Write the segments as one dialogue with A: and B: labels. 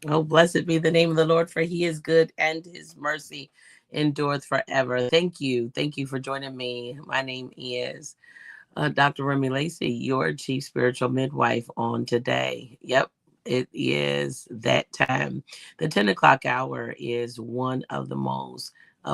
A: Oh, blessed be the name of the Lord, for he is good and his mercy endureth forever. Thank you. Thank you for joining me. My name is Dr. Remy Lacy, your chief spiritual midwife on today. Yep, it is that time. The 10 o'clock hour is one of the most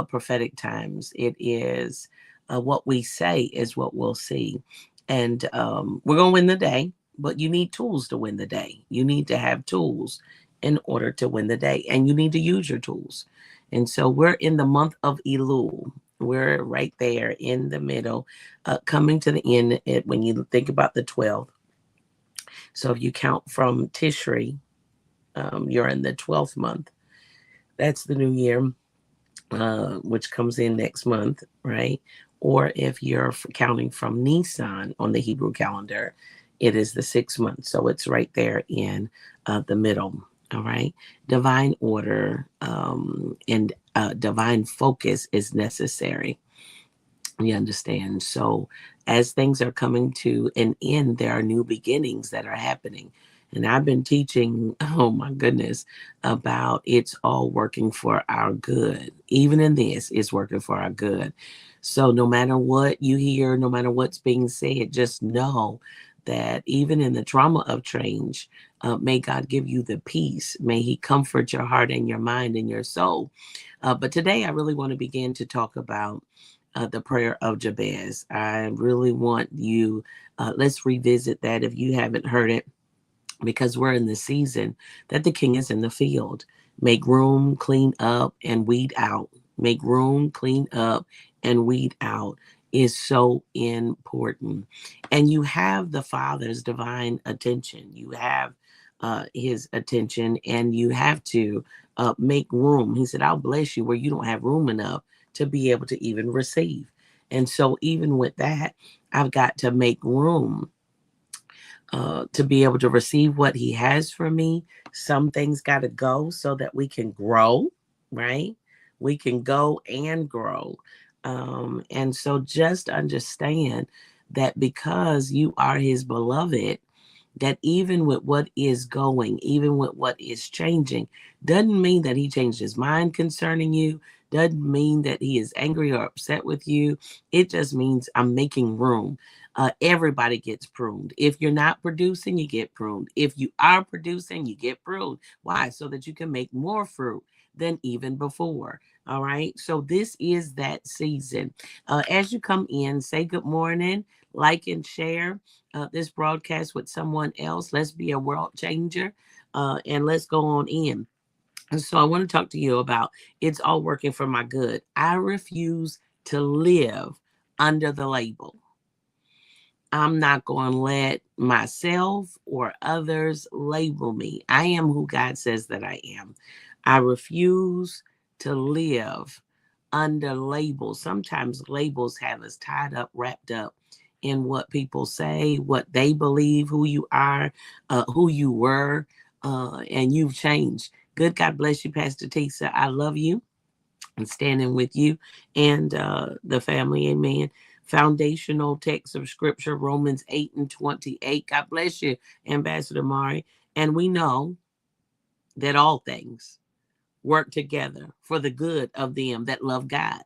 A: prophetic times. It is what we say is what we'll see. And we're going to win the day, but you need tools to win the day. You need to have tools in order to win the day, and you need to use your tools. And so we're in the month of Elul. We're right there in the middle, coming to the end when you think about the 12th. So if you count from Tishri, you're in the 12th month. That's the new year, which comes in next month, right? Or if you're counting from Nisan on the Hebrew calendar, it is the 6th month. So it's right there in the middle. All right. Divine order and divine focus is necessary. You understand? So, as things are coming to an end, there are new beginnings that are happening. And I've been teaching, oh my goodness, about it's all working for our good. Even in this, it's working for our good. So, no matter what you hear, no matter what's being said, just know that even in the trauma of change, may God give you the peace. May He comfort your heart and your mind and your soul. But today, I really want to begin to talk about the prayer of Jabez. I really want you, let's revisit that if you haven't heard it, because we're in the season that the king is in the field. Make room, clean up, and weed out. Make room, clean up, and weed out is so important. And you have the Father's divine attention. You have his attention, and you have to make room. He said, I'll bless you where you don't have room enough to be able to even receive. And so, even with that, I've got to make room to be able to receive what he has for me. Some things got to go so that we can grow, right? We can go and grow. And so just understand that because you are his beloved, that even with what is going, even with what is changing, doesn't mean that he changed his mind concerning you, doesn't mean that he is angry or upset with you. It just means I'm making room. Everybody gets pruned. If you're not producing, you get pruned. If you are producing, you get pruned. Why? So that you can make more fruit than even before. All right. So this is that season. As you come in, say good morning, like and share this broadcast with someone else. Let's be a world changer, and let's go on in. And so I want to talk to you about it's all working for my good. I refuse to live under the label. I'm not going to let myself or others label me. I am who God says that I am. I refuse to live under labels. Sometimes labels have us tied up, wrapped up in what people say, what they believe, who you are, who you were, and you've changed. Good. God bless you, Pastor Tisa. I love you and standing with you and the family. Amen. Foundational text of scripture, Romans 8 and 28. God bless you, Ambassador Mari. And we know that all things work together for the good of them that love God.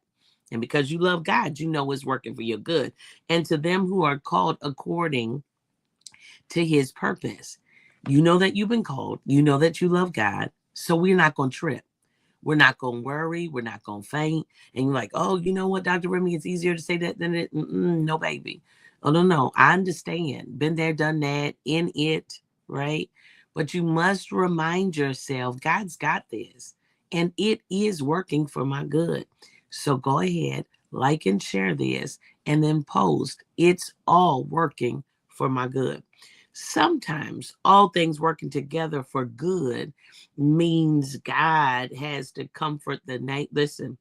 A: And because you love God, you know it's working for your good. And to them who are called according to his purpose. You know that you've been called. You know that you love God. So we're not going to trip. We're not going to worry. We're not going to faint. And you're like, oh, you know what, Dr. Remy, it's easier to say that than it. No, baby. Oh, no, no. I understand. Been there, done that, in it, right? But you must remind yourself, God's got this. And it is working for my good. So go ahead, like and share this, and then post. It's all working for my good. Sometimes all things working together for good means God has to comfort the name. Listen,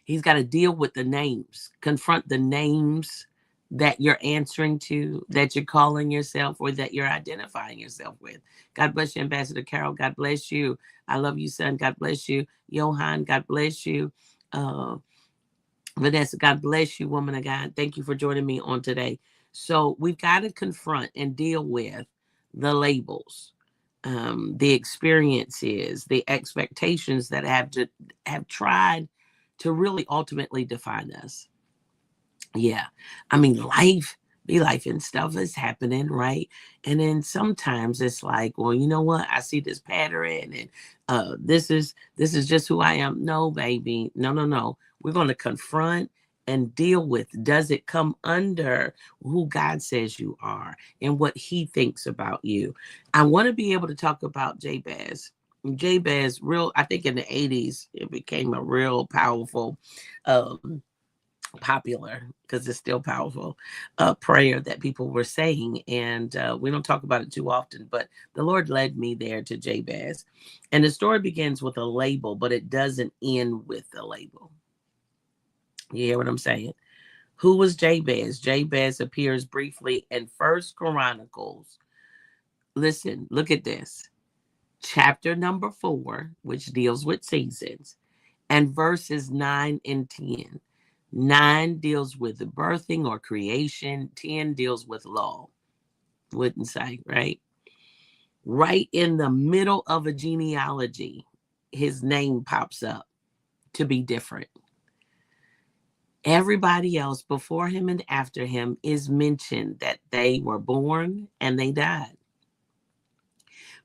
A: he's got to deal with the names, confront the names that you're answering to, that you're calling yourself, or that you're identifying yourself with. God bless you, Ambassador Carol. God bless you. I love you, son. God bless you. Johan, God bless you. Uh, Vanessa, God bless you, woman of God. Thank you for joining me on today. So we've got to confront and deal with the labels. the experiences, the expectations that have tried to really ultimately define us. Yeah. I mean, life be life and stuff is happening, right? And then sometimes it's like, well, you know what? I see this pattern and this is just who I am. No, baby. No, no, no. We're going to confront and deal with, does it come under who God says you are and what he thinks about you? I want to be able to talk about Jabez. Jabez, real, I think in the 80s, it became a real powerful popular, because it's still powerful, prayer that people were saying. And we don't talk about it too often, but the Lord led me there to Jabez. And the story begins with a label, but it doesn't end with the label. You hear what I'm saying? Who was Jabez? Jabez appears briefly in First Chronicles. Listen, look at this. Chapter number 4, which deals with seasons, and verses 9 and 10. 9 deals with the birthing or creation, 10 deals with law. Wouldn't say, right? Right in the middle of a genealogy, his name pops up to be different. Everybody else before him and after him is mentioned that they were born and they died.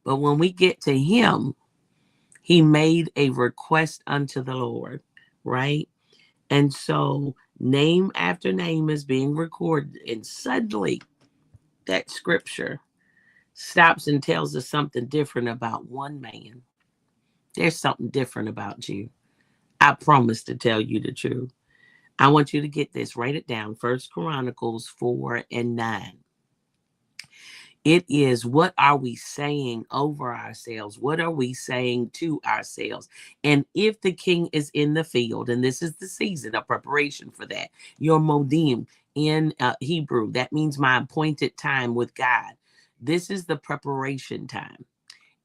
A: But when we get to him, he made a request unto the Lord, right? And so name after name is being recorded. And suddenly that scripture stops and tells us something different about one man. There's something different about you. I promise to tell you the truth. I want you to get this. Write it down. First Chronicles 4 and 9. It is, what are we saying over ourselves? What are we saying to ourselves? And if the king is in the field, and this is the season of preparation for that, your modim in Hebrew, that means my appointed time with God. This is the preparation time.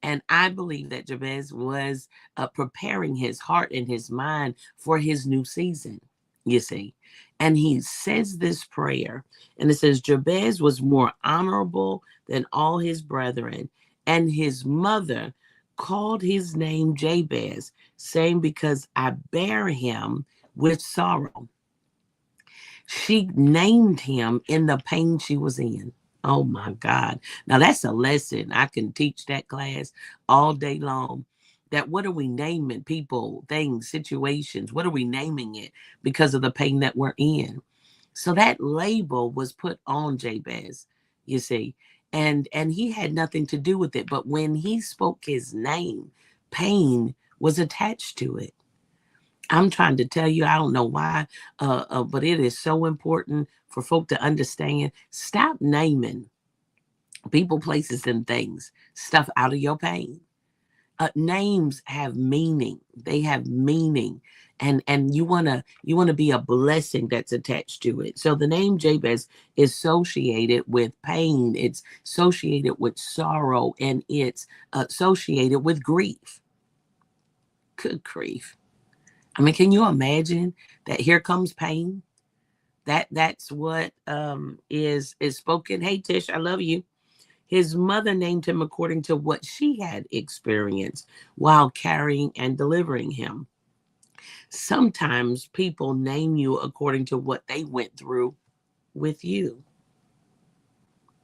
A: And I believe that Jabez was preparing his heart and his mind for his new season, you see. And he says this prayer, and it says, Jabez was more honorable than all his brethren, and his mother called his name Jabez, saying, because I bear him with sorrow. She named him in the pain she was in. Oh my God. Now that's a lesson. I can teach that class all day long. That what are we naming people, things, situations? What are we naming it because of the pain that we're in? So that label was put on Jabez, you see, and he had nothing to do with it. But when he spoke his name, pain was attached to it. I'm trying to tell you, I don't know why, but it is so important for folk to understand. Stop naming people, places, and things, stuff out of your pain. Names have meaning. They have meaning, and you wanna be a blessing that's attached to it. So the name Jabez is associated with pain. It's associated with sorrow, and it's associated with grief. Good grief. I mean, can you imagine that here comes pain? That's what is spoken. Hey Tish, I love you. His mother named him according to what she had experienced while carrying and delivering him. Sometimes people name you according to what they went through with you.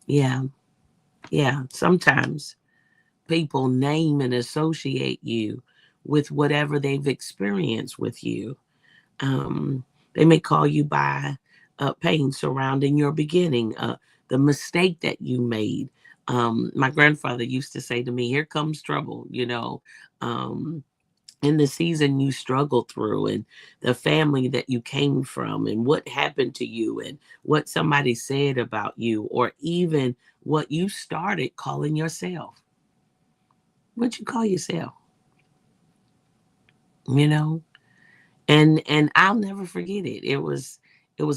A: Yeah, yeah. Sometimes people name and associate you with whatever they've experienced with you. Um, they may call you by pain surrounding your beginning, the mistake that you made. My grandfather used to say to me, here comes trouble, um, in the season you struggled through, and the family that you came from, and what happened to you, and what somebody said about you, or even what you started calling yourself. What you call yourself, you know? And I'll never forget it. It was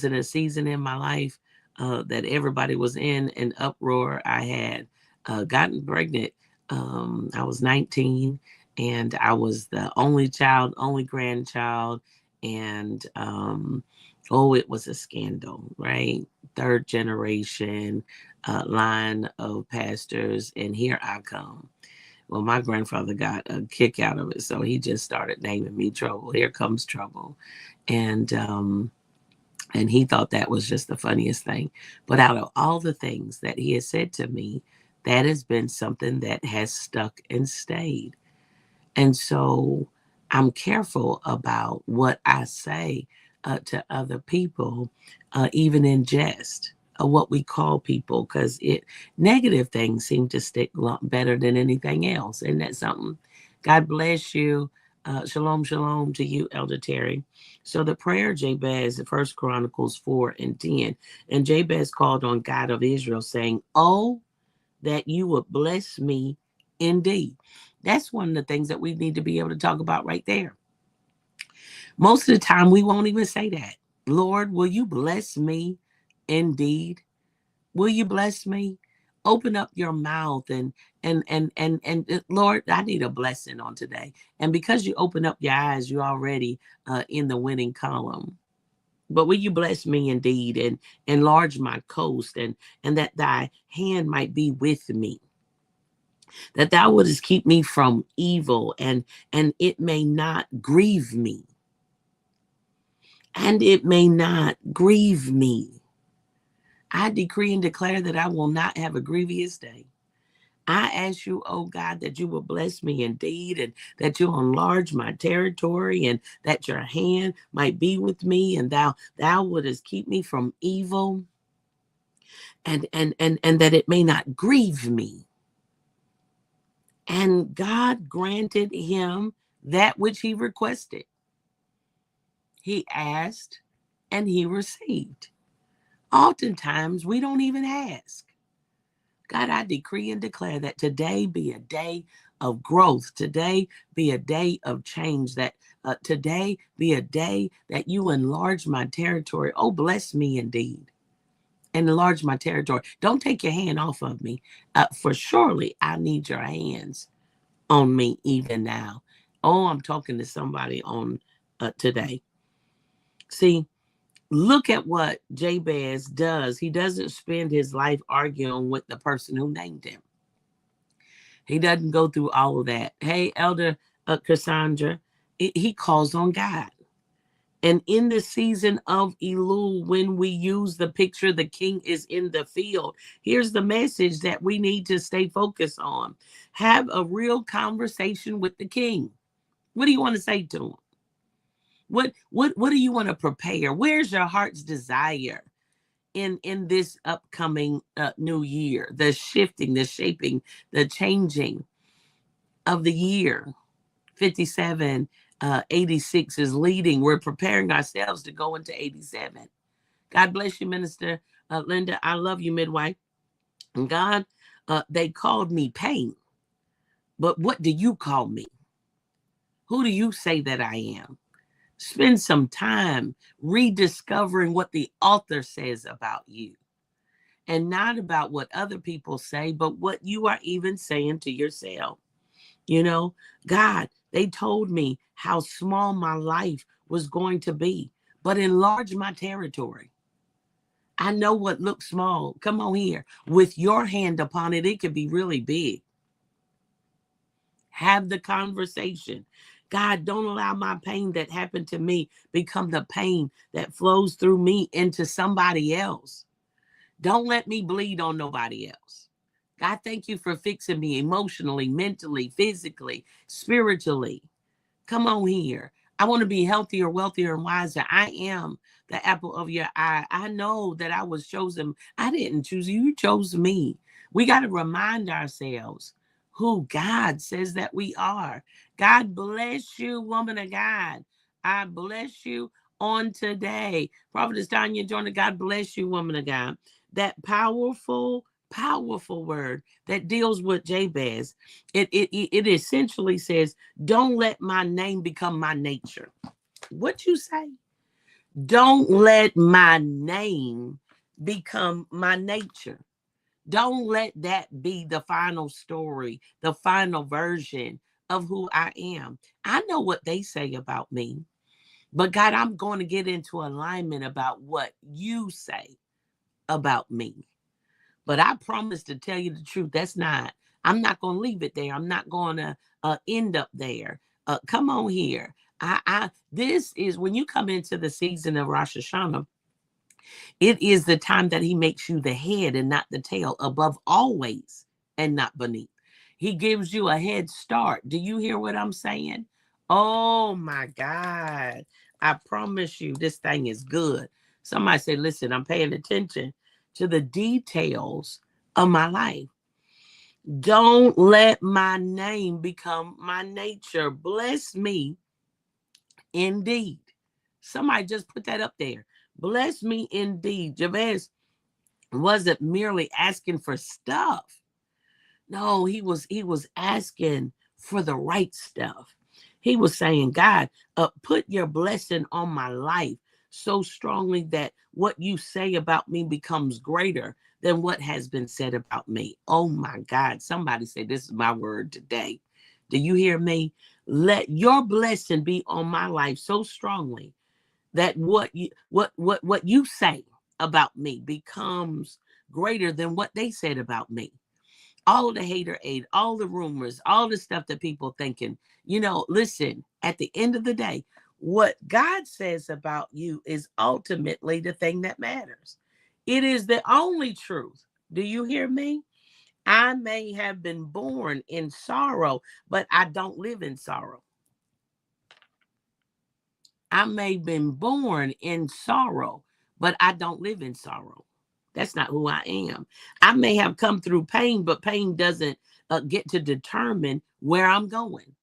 A: in a season in my life that everybody was in an uproar. I had gotten pregnant. I was 19, and I was the only child, only grandchild, and oh, it was a scandal, right? Third generation line of pastors, and here I come. Well, my grandfather got a kick out of it, so he just started naming me Trouble. Here comes Trouble. And and he thought that was just the funniest thing. But out of all the things that he has said to me, that has been something that has stuck and stayed. And so I'm careful about what I say to other people, even in jest, what we call people, because it negative things seem to stick a lot better than anything else. Isn't that something? God bless you. Shalom, shalom to you, Elder Terry. So the prayer Jabez, the First Chronicles 4:10, and Jabez called on God of Israel, saying, "Oh, that you would bless me indeed." That's one of the things that we need to be able to talk about right there. Most of the time, we won't even say that. Lord, will you bless me indeed? Will you bless me? Open up your mouth and Lord, I need a blessing on today. And because you open up your eyes, you're already in the winning column. But will you bless me indeed and enlarge my coast and that thy hand might be with me, that thou wouldest keep me from evil and it may not grieve me, and it may not grieve me. I decree and declare that I will not have a grievous day. I ask you, oh God, that you will bless me indeed and that you'll enlarge my territory and that your hand might be with me and thou wouldest keep me from evil and that it may not grieve me. And God granted him that which he requested. He asked and he received. Oftentimes we don't even ask. God, I decree and declare that today be a day of growth. Today be a day of change. That today be a day that you enlarge my territory. Oh, bless me indeed. And enlarge my territory. Don't take your hand off of me. For surely I need your hands on me even now. Oh, I'm talking to somebody on today. See, look at what Jabez does. He doesn't spend his life arguing with the person who named him. He doesn't go through all of that. Hey, Elder Cassandra, he calls on God. And in the season of Elul, when we use the picture, the king is in the field. Here's the message that we need to stay focused on. Have a real conversation with the king. What do you want to say to him? What do you want to prepare? Where's your heart's desire in this upcoming new year? The shifting, the shaping, the changing of the year. 5786 is leading. We're preparing ourselves to go into 87. God bless you, Minister Linda. I love you, Midwife. And God, they called me pain. But what do you call me? Who do you say that I am? Spend some time rediscovering what the author says about you. And not about what other people say, but what you are even saying to yourself. You know, God, they told me how small my life was going to be, but enlarge my territory. I know what looks small. Come on here. With your hand upon it, it could be really big. Have the conversation. God, don't allow my pain that happened to me become the pain that flows through me into somebody else. Don't let me bleed on nobody else. God, thank you for fixing me emotionally, mentally, physically, spiritually. Come on here. I want to be healthier, wealthier, and wiser. I am the apple of your eye. I know that I was chosen. I didn't choose you. You chose me. We got to remind ourselves who God says that we are. God bless you, woman of God. I bless you on today. Prophetess Tanya Jordan, God bless you, woman of God. That powerful word that deals with Jabez. It essentially says, don't let my name become my nature. What you say? Don't let my name become my nature. Don't let that be the final story, the final version of who I am. I know what they say about me, but God, I'm going to get into alignment about what you say about me. But I promise to tell you the truth. That's not. I'm not going to leave it there. I'm not going to end up there. Come on here. This is when you come into the season of Rosh Hashanah. It is the time that he makes you the head and not the tail, above always and not beneath. He gives you a head start. Do you hear what I'm saying? Oh my God. I promise you, this thing is good. Somebody say, listen, I'm paying attention to the details of my life. Don't let my name become my nature. Bless me indeed. Somebody just put that up there. Bless me indeed. Jabez wasn't merely asking for stuff. No, he was asking for the right stuff. He was saying, God, put your blessing on my life so strongly that what you say about me becomes greater than what has been said about me. Oh my God. Somebody say, this is my word today. Do you hear me? Let your blessing be on my life so strongly that what you say about me becomes greater than what they said about me. All the hater aid, all the rumors, all the stuff that people thinking, listen, at the end of the day, what God says about you is ultimately the thing that matters. It is the only truth. Do you hear me? I may have been born in sorrow, but I don't live in sorrow. I may have been born in sorrow, but I don't live in sorrow. That's not who I am. I may have come through pain, but pain doesn't get to determine where I'm going.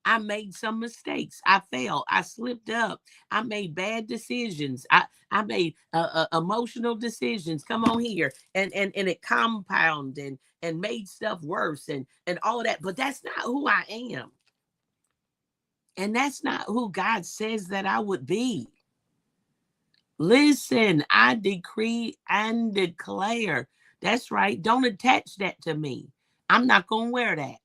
A: I made some mistakes. I failed. I slipped up. I made bad decisions. I made emotional decisions. Come on here, and it compounded and made stuff worse and all that. But that's not who I am, and that's not who God says that I would be. Listen, I decree and declare. That's right. Don't attach that to me. I'm not going to wear that.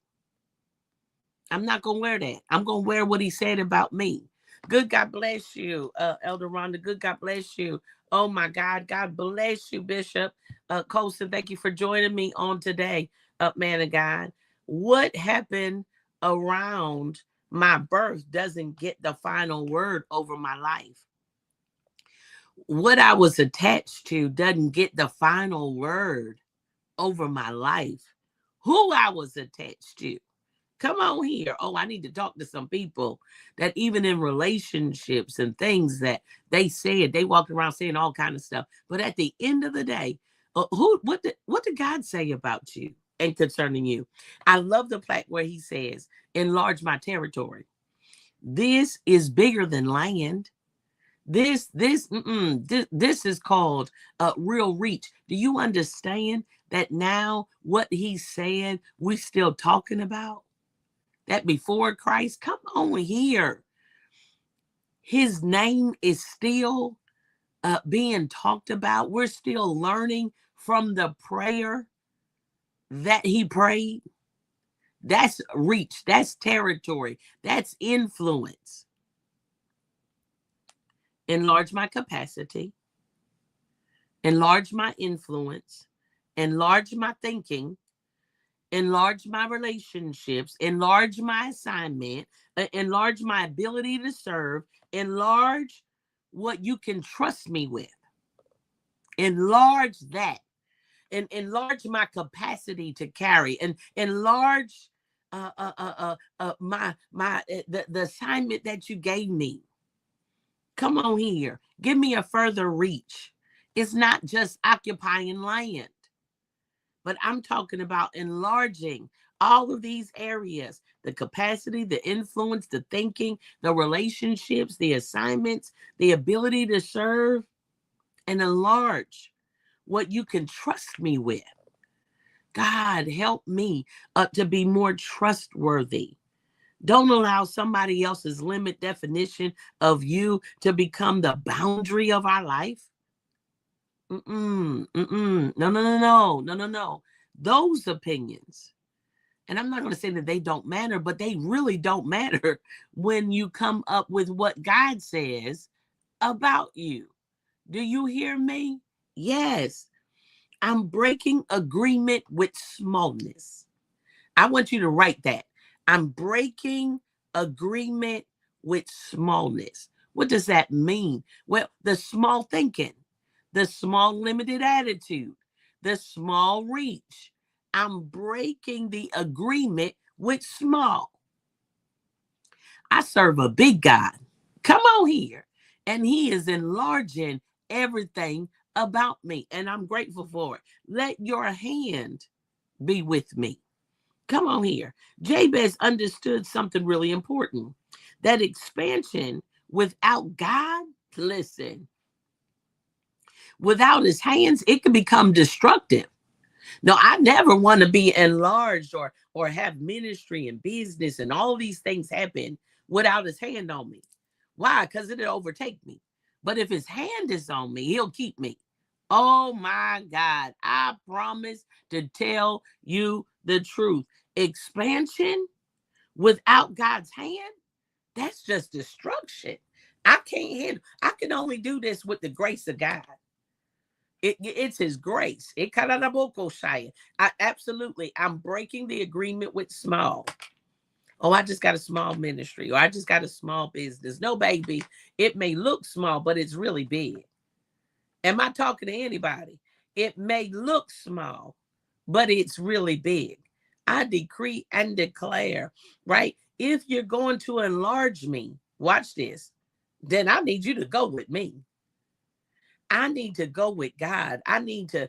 A: I'm not going to wear that. I'm going to wear what he said about me. Good God bless you, Elder Rhonda. Good God bless you. Oh, my God. God bless you, Bishop. Colson, thank you for joining me on today, man of God. What happened around my birth doesn't get the final word over my life. What I was attached to doesn't get the final word over my life. Who I was attached to. Come on here. Oh, I need to talk to some people that even in relationships and things that they said, they walked around saying all kind of stuff. But at the end of the day, what did God say about you and concerning you? I love the plaque where he says, enlarge my territory. This is bigger than land. This is called real reach. Do you understand that now what he said we're still talking about? That before Christ, come on here. His name is still being talked about. We're still learning from the prayer that he prayed. That's reach. That's territory. That's influence. Enlarge my capacity. Enlarge my influence. Enlarge my thinking. Enlarge my relationships, enlarge my assignment, enlarge my ability to serve, enlarge what you can trust me with. Enlarge that, and enlarge my capacity to carry, and enlarge the assignment that you gave me. Come on here, give me a further reach. It's not just occupying land. But I'm talking about enlarging all of these areas, the capacity, the influence, the thinking, the relationships, the assignments, the ability to serve, and enlarge what you can trust me with. God, help me to be more trustworthy. Don't allow somebody else's limit definition of you to become the boundary of our life. No. Those opinions, and I'm not going to say that they don't matter, but they really don't matter when you come up with what God says about you. Do you hear me? Yes. I'm breaking agreement with smallness. I want you to write that. I'm breaking agreement with smallness. What does that mean? Well, the small thinking, the small limited attitude, the small reach. I'm breaking the agreement with small. I serve a big God. Come on here. And he is enlarging everything about me. And I'm grateful for it. Let your hand be with me. Come on here. Jabez understood something really important. That expansion without God, listen, without his hands, it can become destructive. No, I never want to be enlarged or have ministry and business and all these things happen without his hand on me. Why? Because it'll overtake me. But if his hand is on me, he'll keep me. Oh my God. I promise to tell you the truth. Expansion without God's hand, that's just destruction. I can't handle. I can only do this with the grace of God. It's his grace. Absolutely. I'm breaking the agreement with small. Oh, I just got a small ministry, or I just got a small business. No, baby. It may look small, but it's really big. Am I talking to anybody? It may look small, but it's really big. I decree and declare, right? If you're going to enlarge me, watch this, then I need you to go with me. I need to go with God. I need to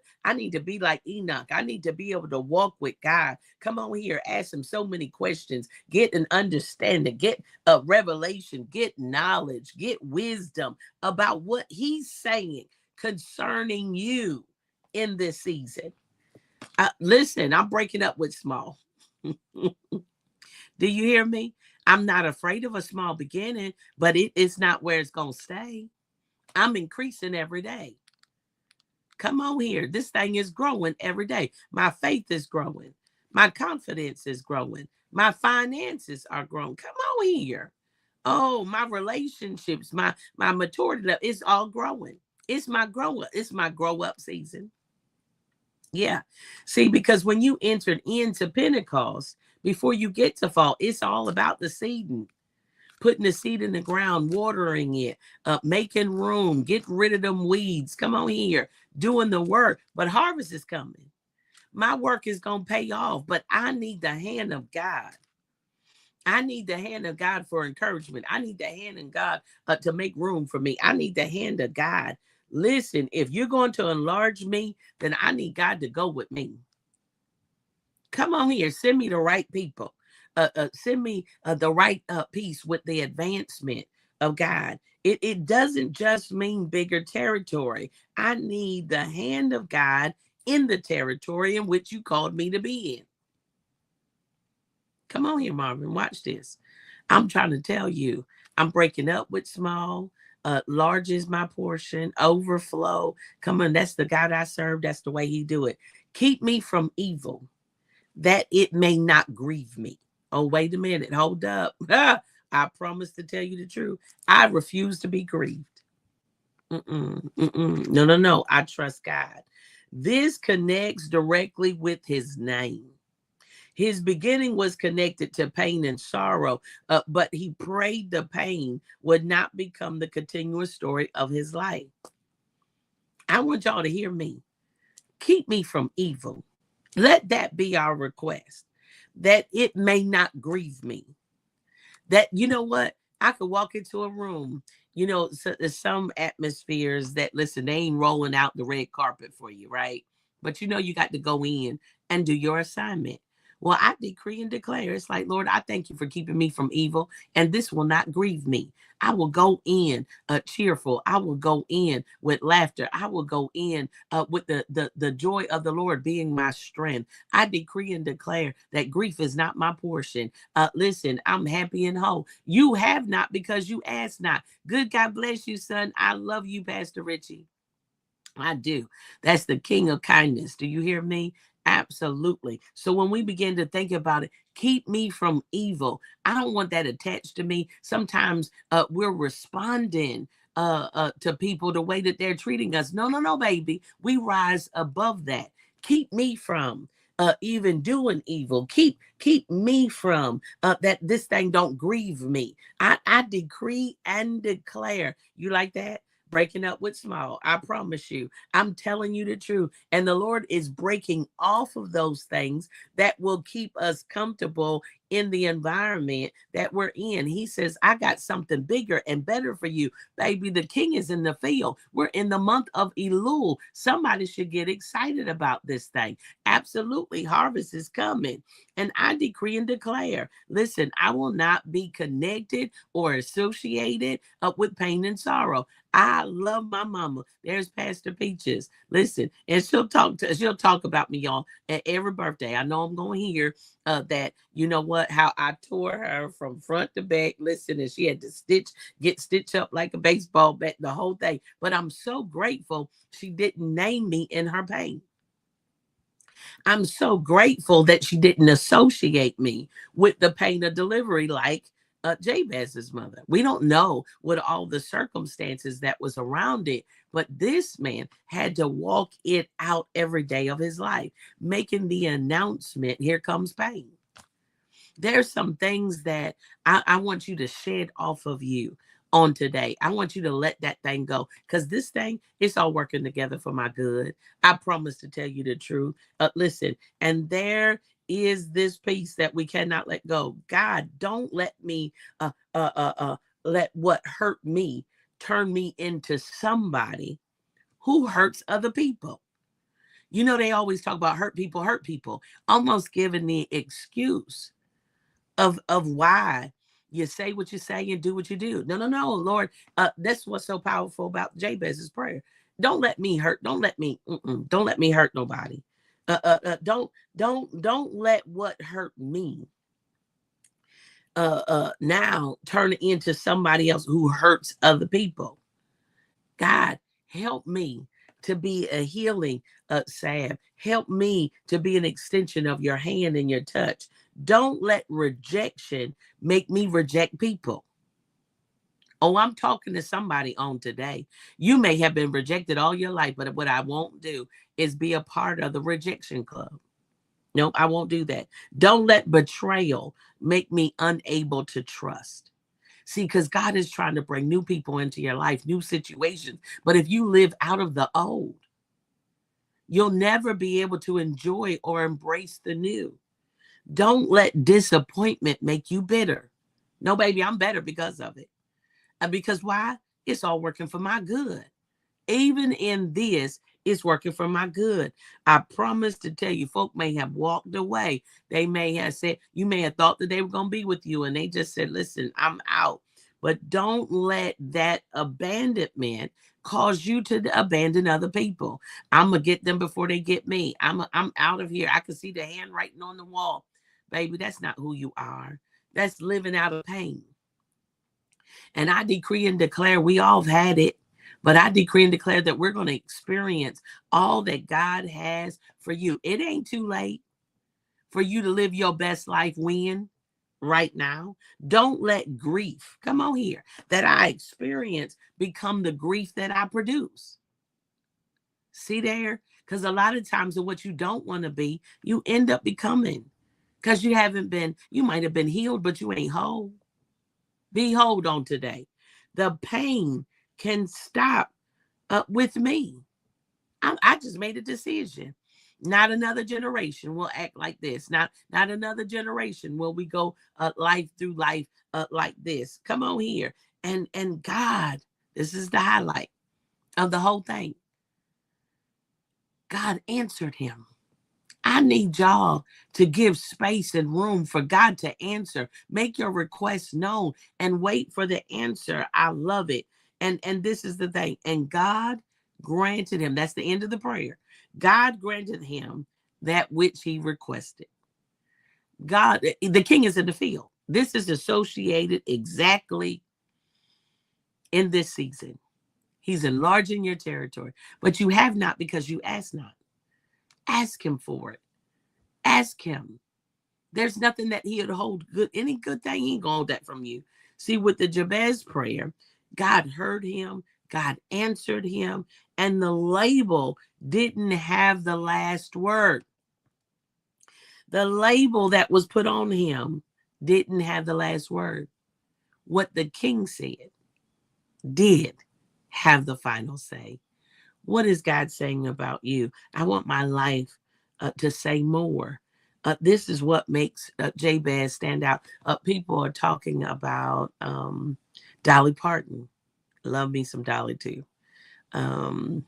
A: be like Enoch. I need to be able to walk with God. Come on here, ask him so many questions, get an understanding, get a revelation, get knowledge, get wisdom about what he's saying concerning you in this season. Listen, I'm breaking up with small. Do you hear me? I'm not afraid of a small beginning, but it's not where it's going to stay. I'm increasing every day. Come on here. This thing is growing every day. My faith is growing. My confidence is growing. My finances are growing. Come on here. Oh, my relationships, my maturity level, it's all growing. It's my grow up season. Yeah. See, because when you entered into Pentecost, before you get to fall, it's all about the seeding. Putting the seed in the ground, watering it, making room, get rid of them weeds. Come on here, doing the work. But harvest is coming. My work is going to pay off, but I need the hand of God. I need the hand of God for encouragement. I need the hand of God to make room for me. I need the hand of God. Listen, if you're going to enlarge me, then I need God to go with me. Come on here. Send me the right people. Send me the right piece with the advancement of God. It doesn't just mean bigger territory. I need the hand of God in the territory in which you called me to be in. Come on here, Marvin. Watch this. I'm trying to tell you, I'm breaking up with small. Large is my portion. Overflow. Come on, that's the God I serve. That's the way he do it. Keep me from evil, that it may not grieve me. Oh, wait a minute. Hold up. I promise to tell you the truth. I refuse to be grieved. No. I trust God. This connects directly with his name. His beginning was connected to pain and sorrow, but he prayed the pain would not become the continuous story of his life. I want y'all to hear me. Keep me from evil. Let that be our request, that it may not grieve me. That, you know what? I could walk into a room, so there's some atmospheres that, listen, they ain't rolling out the red carpet for you, right? But you got to go in and do your assignment. Well, I decree and declare, it's like, Lord, I thank you for keeping me from evil, and this will not grieve me. I will go in cheerful. I will go in with laughter. I will go in with the joy of the Lord being my strength. I decree and declare that grief is not my portion. Listen, I'm happy and whole. You have not because you ask not. Good God bless you, son. I love you, Pastor Richie. I do. That's the king of kindness. Do you hear me? Absolutely. So when we begin to think about it, keep me from evil. I don't want that attached to me. Sometimes we're responding to people the way that they're treating us. No, no, no, baby. We rise above that. Keep me from even doing evil. Keep me from that this thing don't grieve me. I decree and declare. You like that? Breaking up with small. I promise you. I'm telling you the truth. And the Lord is breaking off of those things that will keep us comfortable in the environment that we're in. He says, I got something bigger and better for you. Baby, the king is in the field. We're in the month of Elul. Somebody should get excited about this thing. Absolutely. Harvest is coming. And I decree and declare, listen, I will not be connected or associated with pain and sorrow. I love my mama. There's Pastor Peaches. Listen, and she'll talk about me, y'all, at every birthday. I know I'm going to hear that, you know what, how I tore her from front to back. Listen, and she had to get stitched up like a baseball bat, the whole thing. But I'm so grateful she didn't name me in her pain. I'm so grateful that she didn't associate me with the pain of delivery like Jabez's mother. We don't know what all the circumstances that was around it, but this man had to walk it out every day of his life, making the announcement, here comes pain. There's some things that I want you to shed off of you on today. I want you to let that thing go, because this thing, it's all working together for my good. I promise to tell you the truth. Listen, and there is this piece that we cannot let go. God, don't let me let what hurt me turn me into somebody who hurts other people. You know, they always talk about hurt people, almost giving the excuse of why you say what you say and do what you do. No, no, no, Lord. That's what's so powerful about Jabez's prayer. Don't let me hurt. Don't let me hurt nobody. Don't let what hurt me now turn into somebody else who hurts other people. God, help me to be a healing salve. Help me to be an extension of your hand and your touch. Don't let rejection make me reject people. Oh, I'm talking to somebody on today. You may have been rejected all your life, but what I won't do is be a part of the rejection club. No, I won't do that. Don't let betrayal make me unable to trust. See, because God is trying to bring new people into your life, new situations. But if you live out of the old, you'll never be able to enjoy or embrace the new. Don't let disappointment make you bitter. No, baby, I'm better because of it. And because why? It's all working for my good. Even in this, it's working for my good. I promise to tell you, folk may have walked away. They may have said, you may have thought that they were going to be with you, and they just said, listen, I'm out. But don't let that abandonment cause you to abandon other people. I'm going to get them before they get me. I'm out of here. I can see the handwriting on the wall. Baby, that's not who you are. That's living out of pain. And I decree and declare, we all have had it, but I decree and declare that we're going to experience all that God has for you. It ain't too late for you to live your best life when right now. Don't let grief, come on here, that I experience become the grief that I produce. See there? Because a lot of times of what you don't want to be, you end up becoming. Because you might have been healed, but you ain't whole. Be whole on today. The pain can stop with me. I just made a decision. Not another generation will act like this. Not another generation will we go life through life like this. Come on here. And God, this is the highlight of the whole thing. God answered him. I need y'all to give space and room for God to answer. Make your requests known and wait for the answer. I love it. And this is the thing. And God granted him. That's the end of the prayer. God granted him that which he requested. God, the king is in the field. This is associated exactly in this season. He's enlarging your territory, but you have not because you ask not. Ask him for it. Ask him. There's nothing that he'll hold good. Any good thing, he ain't gonna hold that from you. See, with the Jabez prayer, God heard him, God answered him, and the label didn't have the last word. The label that was put on him didn't have the last word. What the king said did have the final say. What is God saying about you? I want my life to say more. This is what makes Jabez stand out. People are talking about Dolly Parton. Love me some Dolly too. Um,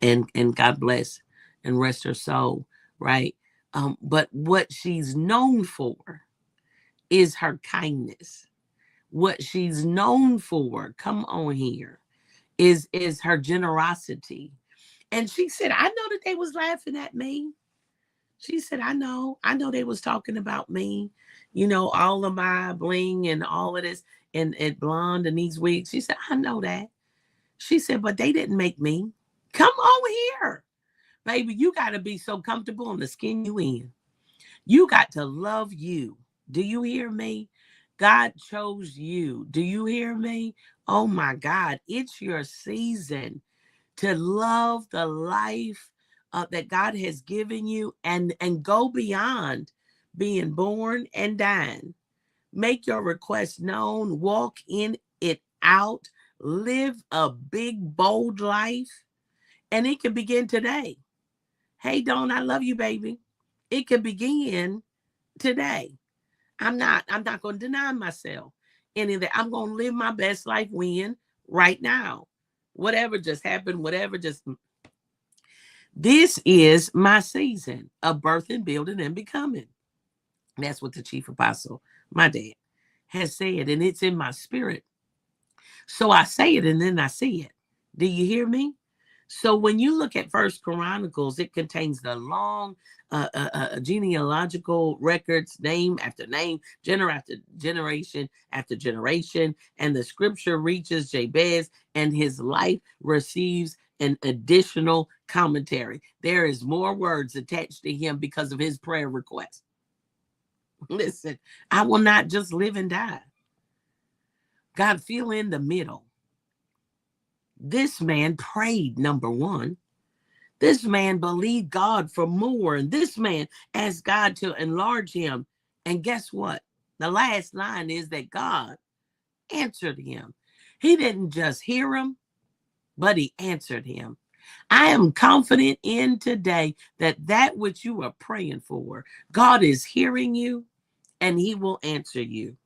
A: and God bless and rest her soul, right? But what she's known for is her kindness. What she's known for, come on here, is her generosity. And she said, I know that they was laughing at me. She said, I know they was talking about me, all of my bling and all of this and blonde and these wigs. She said, I know that. She said, but they didn't make me. Come on here. Baby, you got to be so comfortable in the skin you in. You got to love you. Do you hear me? God chose you. Do you hear me? Oh my God, it's your season to love the life that God has given you and go beyond being born and dying. Make your request known, walk in it out, live a big, bold life, and it can begin today. Hey, Dawn, I love you, baby. It can begin today. I'm not going to deny myself any of that. I'm going to live my best life right now. Whatever just happened, whatever just. This is my season of birthing, building, and becoming. That's what the chief apostle, my dad, has said, and it's in my spirit. So I say it and then I see it. Do you hear me? So when you look at First Chronicles, it contains the long genealogical records, name after name, generation after generation, and the scripture reaches Jabez, and his life receives an additional commentary. There is more words attached to him because of his prayer request. Listen, I will not just live and die. God, fill in the middle. This man prayed, number one. This man believed God for more. And this man asked God to enlarge him. And guess what? The last line is that God answered him. He didn't just hear him, but he answered him. I am confident in today that which you are praying for, God is hearing you and he will answer you.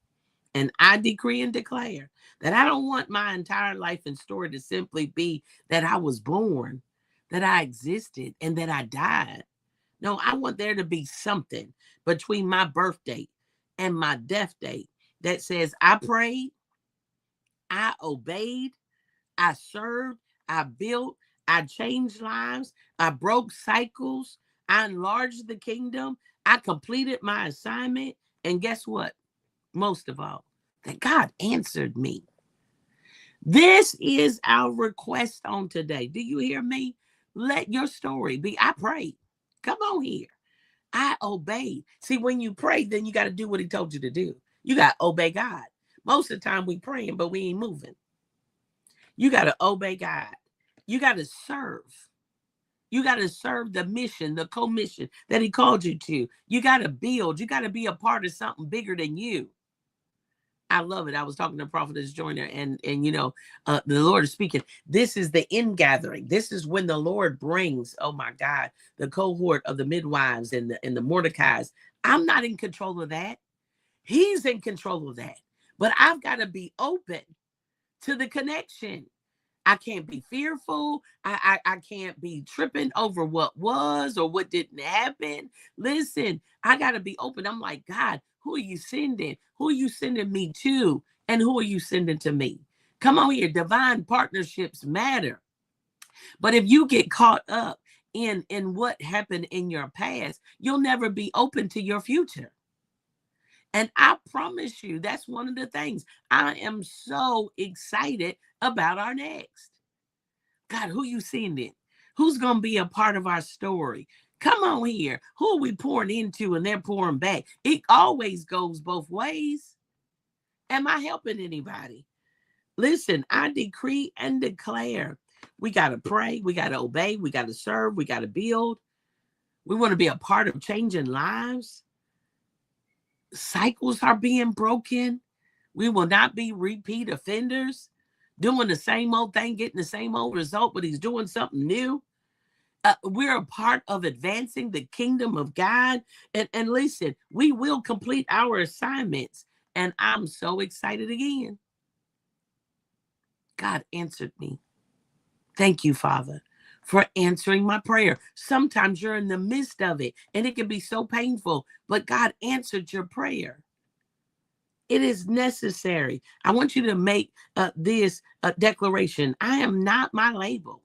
A: And I decree and declare that I don't want my entire life and story to simply be that I was born, that I existed, and that I died. No, I want there to be something between my birth date and my death date that says I prayed, I obeyed, I served, I built, I changed lives, I broke cycles, I enlarged the kingdom, I completed my assignment, and guess what? Most of all, that God answered me. This is our request on today. Do you hear me? Let your story be. I prayed. Come on here. I obeyed. See, when you pray, then you got to do what he told you to do. You got to obey God. Most of the time we praying, but we ain't moving. You got to obey God. You got to serve. You got to serve the mission, the commission that he called you to. You got to build. You got to be a part of something bigger than you. I love it. I was talking to Prophetess Joyner, and the Lord is speaking. This is the ingathering. This is when the Lord brings, oh my God, the cohort of the midwives and the Mordecais. I'm not in control of that. He's in control of that. But I've got to be open to the connection. I can't be fearful. I can't be tripping over what was or what didn't happen. Listen, I got to be open. I'm like, God, who are you sending? Who are you sending me to? And who are you sending to me? Come on here. Divine partnerships matter. But if you get caught up in what happened in your past, you'll never be open to your future. And I promise you, that's one of the things. I am so excited about our next. God, who you sending? Who's going to be a part of our story? Come on here. Who are we pouring into and they're pouring back? It always goes both ways. Am I helping anybody? Listen, I decree and declare we got to pray, we got to obey, we got to serve, we got to build. We want to be a part of changing lives. Cycles are being broken. We will not be repeat offenders, doing the same old thing, getting the same old result, but he's doing something new. We're a part of advancing the kingdom of God. And listen, we will complete our assignments. And I'm so excited again. God answered me. Thank you, Father, for answering my prayer. Sometimes you're in the midst of it and it can be so painful, but God answered your prayer. It is necessary. I want you to make this declaration. I am not my label.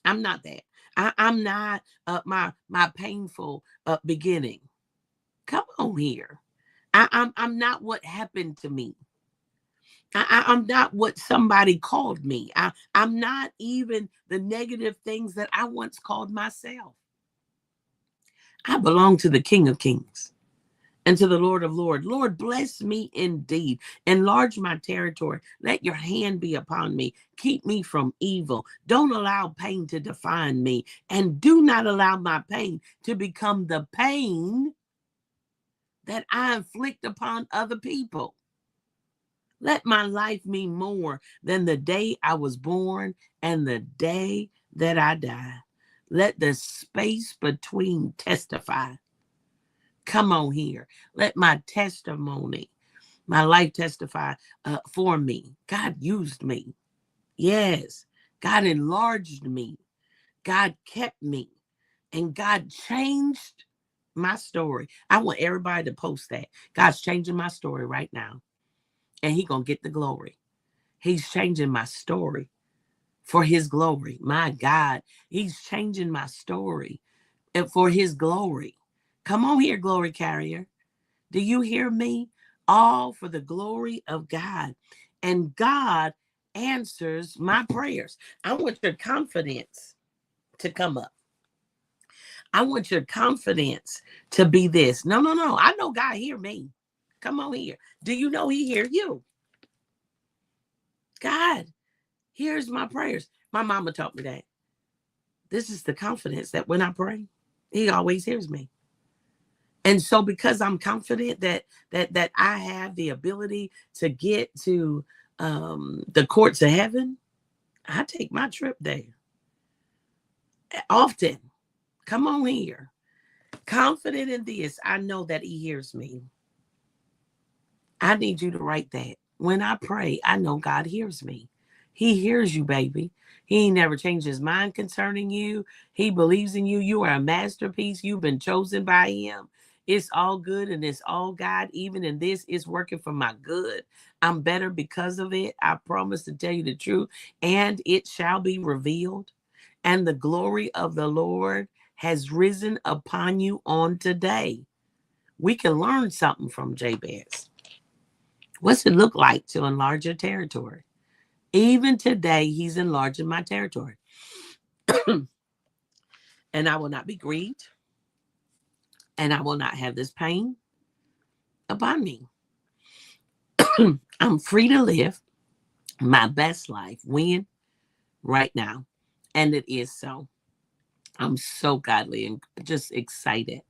A: I'm not that. I'm not my painful beginning. Come on here. I'm not what happened to me. I'm not what somebody called me. I'm not even the negative things that I once called myself. I belong to the King of Kings and to the Lord of Lords. Lord, bless me indeed. Enlarge my territory. Let your hand be upon me. Keep me from evil. Don't allow pain to define me. And do not allow my pain to become the pain that I inflict upon other people. Let my life mean more than the day I was born and the day that I die. Let the space between testify. Come on here. Let my testimony, my life testify for me. God used me. Yes. God enlarged me. God kept me. And God changed my story. I want everybody to post that. God's changing my story right now. And he's going to get the glory. He's changing my story for his glory. My God, he's changing my story and for his glory. Come on here, glory carrier. Do you hear me? All for the glory of God. And God answers my prayers. I want your confidence to come up. I want your confidence to be this. No. I know God hear me. Come on here. Do you know he hear you? God hears my prayers. My mama taught me that. This is the confidence that when I pray, he always hears me. And so because I'm confident that I have the ability to get to the courts of heaven, I take my trip there often. Come on here. Confident in this, I know that he hears me. I need you to write that. When I pray, I know God hears me. He hears you, baby. He ain't never changed his mind concerning you. He believes in you. You are a masterpiece. You've been chosen by him. It's all good and it's all God. Even in this, it's working for my good. I'm better because of it. I promise to tell you the truth. And it shall be revealed. And the glory of the Lord has risen upon you on today. We can learn something from Jabez. What's it look like to enlarge your territory? Even today, he's enlarging my territory. And I will not be grieved. And I will not have this pain upon me. I'm free to live my best life. When? Right now. And it is so. I'm so godly and just excited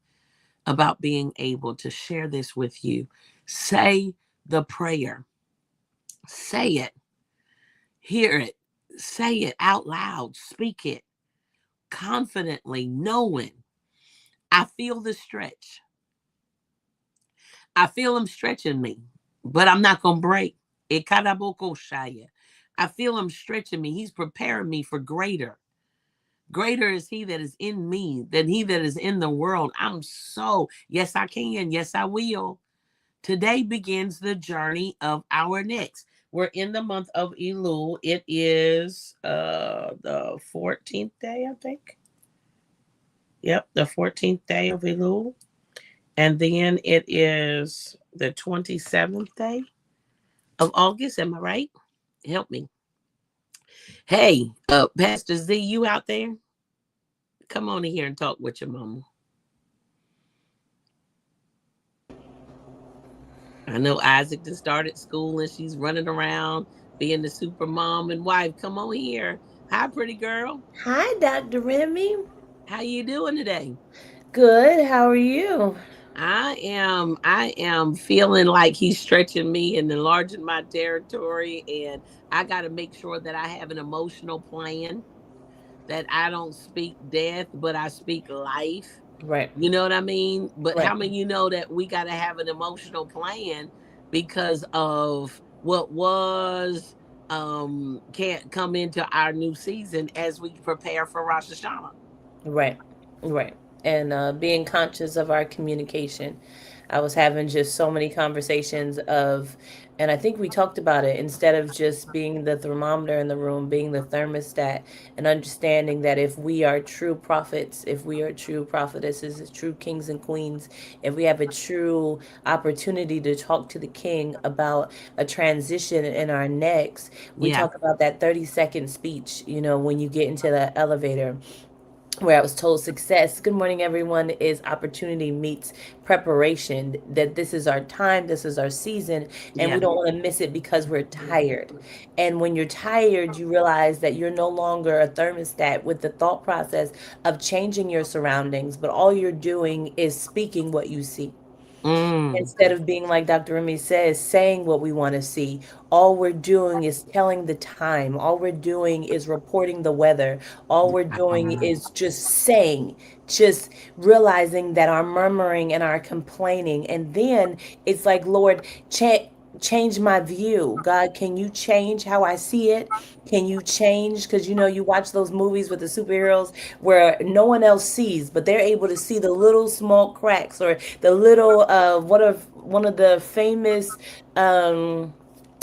A: about being able to share this with you. Say the prayer. Say it. Hear it. Say it out loud. Speak it confidently, knowing I feel the stretch. I feel him stretching me, but I'm not going to break. I feel him stretching me. He's preparing me for greater. Greater is he that is in me than he that is in the world. Yes, I can. Yes, I will. Today begins the journey of our next. We're in the month of Elul. It is the 14th day, I think. Yep, the 14th day of Elul. And then it is the 27th day of August. Am I right? Help me. Hey, Pastor Z, you out there? Come on in here and talk with your mama. I know Isaac just started school and she's running around being the super mom and wife. Come on here. Hi, pretty girl.
B: Hi, Dr. Remy.
A: How you doing today?
B: Good. How are you?
A: I am feeling like he's stretching me and enlarging my territory, and I got to make sure that I have an emotional plan, that I don't speak death, but I speak life.
B: Right.
A: You know what I mean? But
B: Right.
A: how many of you know that we got to have an emotional plan because of what was can't come into our new season as we prepare for Rosh Hashanah.
B: Right. Right. And being conscious of our communication. I was having just so many conversations and I think we talked about it, instead of just being the thermometer in the room, being the thermostat, and understanding that if we are true prophets, if we are true prophetesses, true kings and queens, if we have a true opportunity to talk to the king about a transition in our necks, we
A: Yeah.
B: talk about that 30-second speech, when you get into the elevator, where I was told success, good morning, everyone, is opportunity meets preparation. That this is our time, this is our season, and we
A: Yeah.
B: don't want to miss it because we're tired. And when you're tired, you realize that you're no longer a thermostat with the thought process of changing your surroundings, but all you're doing is speaking what you see.
A: Mm.
B: Instead of being like Dr. Remy says, saying what we want to see, all we're doing is telling the time. All we're doing is reporting the weather. All we're doing is just saying, just realizing that our murmuring and our complaining. And then it's like, Lord, change my view. God, can you change how I see it? Can you change? Because you watch those movies with the superheroes where no one else sees, but they're able to see the little small cracks, or the little one of the famous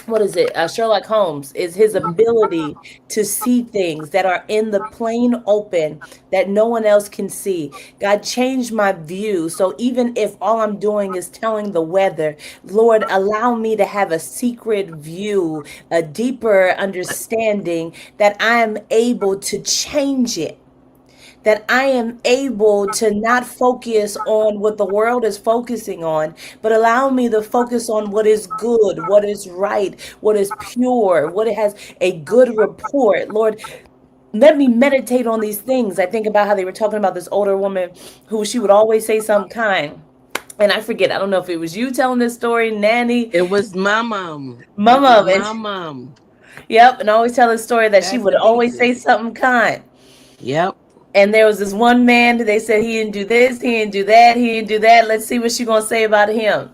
B: what is it? Sherlock Holmes is his ability to see things that are in the plain open that no one else can see. God, changed my view. So even if all I'm doing is telling the weather, Lord, allow me to have a secret view, a deeper understanding that I am able to change it, that I am able to not focus on what the world is focusing on, but allow me to focus on what is good, what is right, what is pure, what has a good report. Lord, let me meditate on these things. I think about how they were talking about this older woman who she would always say something kind. And I forget, I don't know if it was you telling this story, Nanny,
A: It was my mom. It was
B: Mama, and
A: my mom.
B: yep, and I always tell this story that she would
A: Pastor
B: always say
A: Beatrice.
B: something kind.
A: Yep.
B: And there was this one man, they said he didn't do this, he didn't do that, he didn't do that. Let's see what she gonna say about him.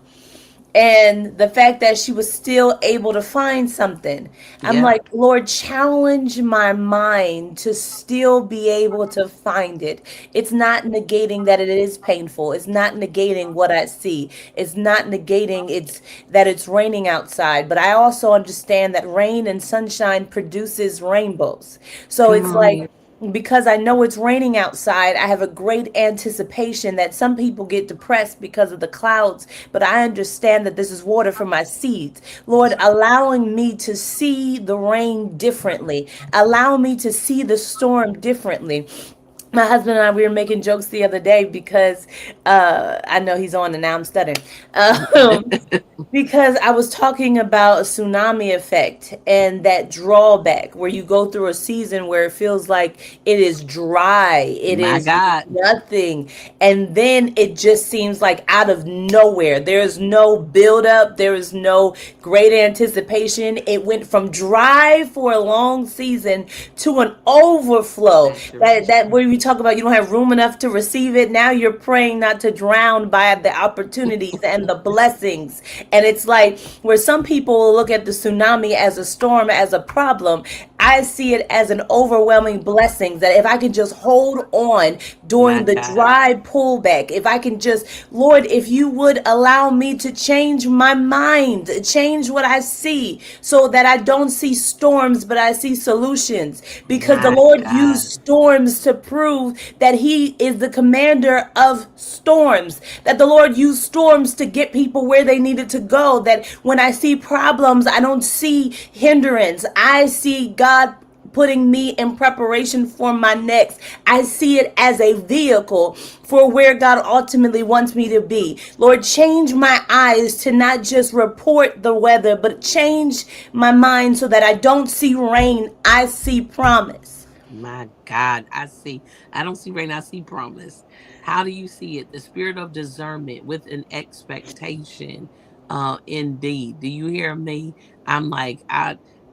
B: And the fact that she was still able to find something. I'm
A: Yep.
B: like, Lord, challenge my mind to still be able to find it. It's not negating that it is painful. It's not negating what I see. It's not negating it's raining outside. But I also understand that rain and sunshine produces rainbows. So
A: Come
B: it's
A: on.
B: like, because I know it's raining outside, I have a great anticipation that some people get depressed because of the clouds, but I understand that this is water for my seeds. Lord, allowing me to see the rain differently, allow me to see the storm differently. My husband and I, we were making jokes the other day because I know he's on and now I'm stuttering. Um, because I was talking about a tsunami effect and that drawback where you go through a season where it feels like it is dry, it
A: My
B: is
A: God.
B: nothing, and then it just seems like out of nowhere. There is no buildup, there is no great anticipation. It went from dry for a long season to an overflow. That
A: Saturation.
B: where you talk about you don't have room enough to receive it. Now you're praying not to drown by the opportunities and the blessings. And it's like where some people will look at the tsunami as a storm, as a problem. I see it as an overwhelming blessing that if I can just hold on
A: My
B: during the
A: God.
B: dry pullback, if I can just, Lord, if you would allow me to change my mind, change what I see so that I don't see storms, but I see solutions. Because the
A: My
B: Lord used
A: God.
B: storms to prove that He is the commander of storms, that the Lord used storms to get people where they needed to go. That when I see problems, I don't see hindrance, I see God putting me in preparation for my next. I see it as a vehicle for where God ultimately wants me to be. Lord, change my eyes to not just report the weather, but change my mind so that I don't see rain, I see promise.
A: My God, I see. I don't see rain, I see promise. How do you see it? The spirit of discernment with an expectation. Indeed. Do you hear me? I'm like,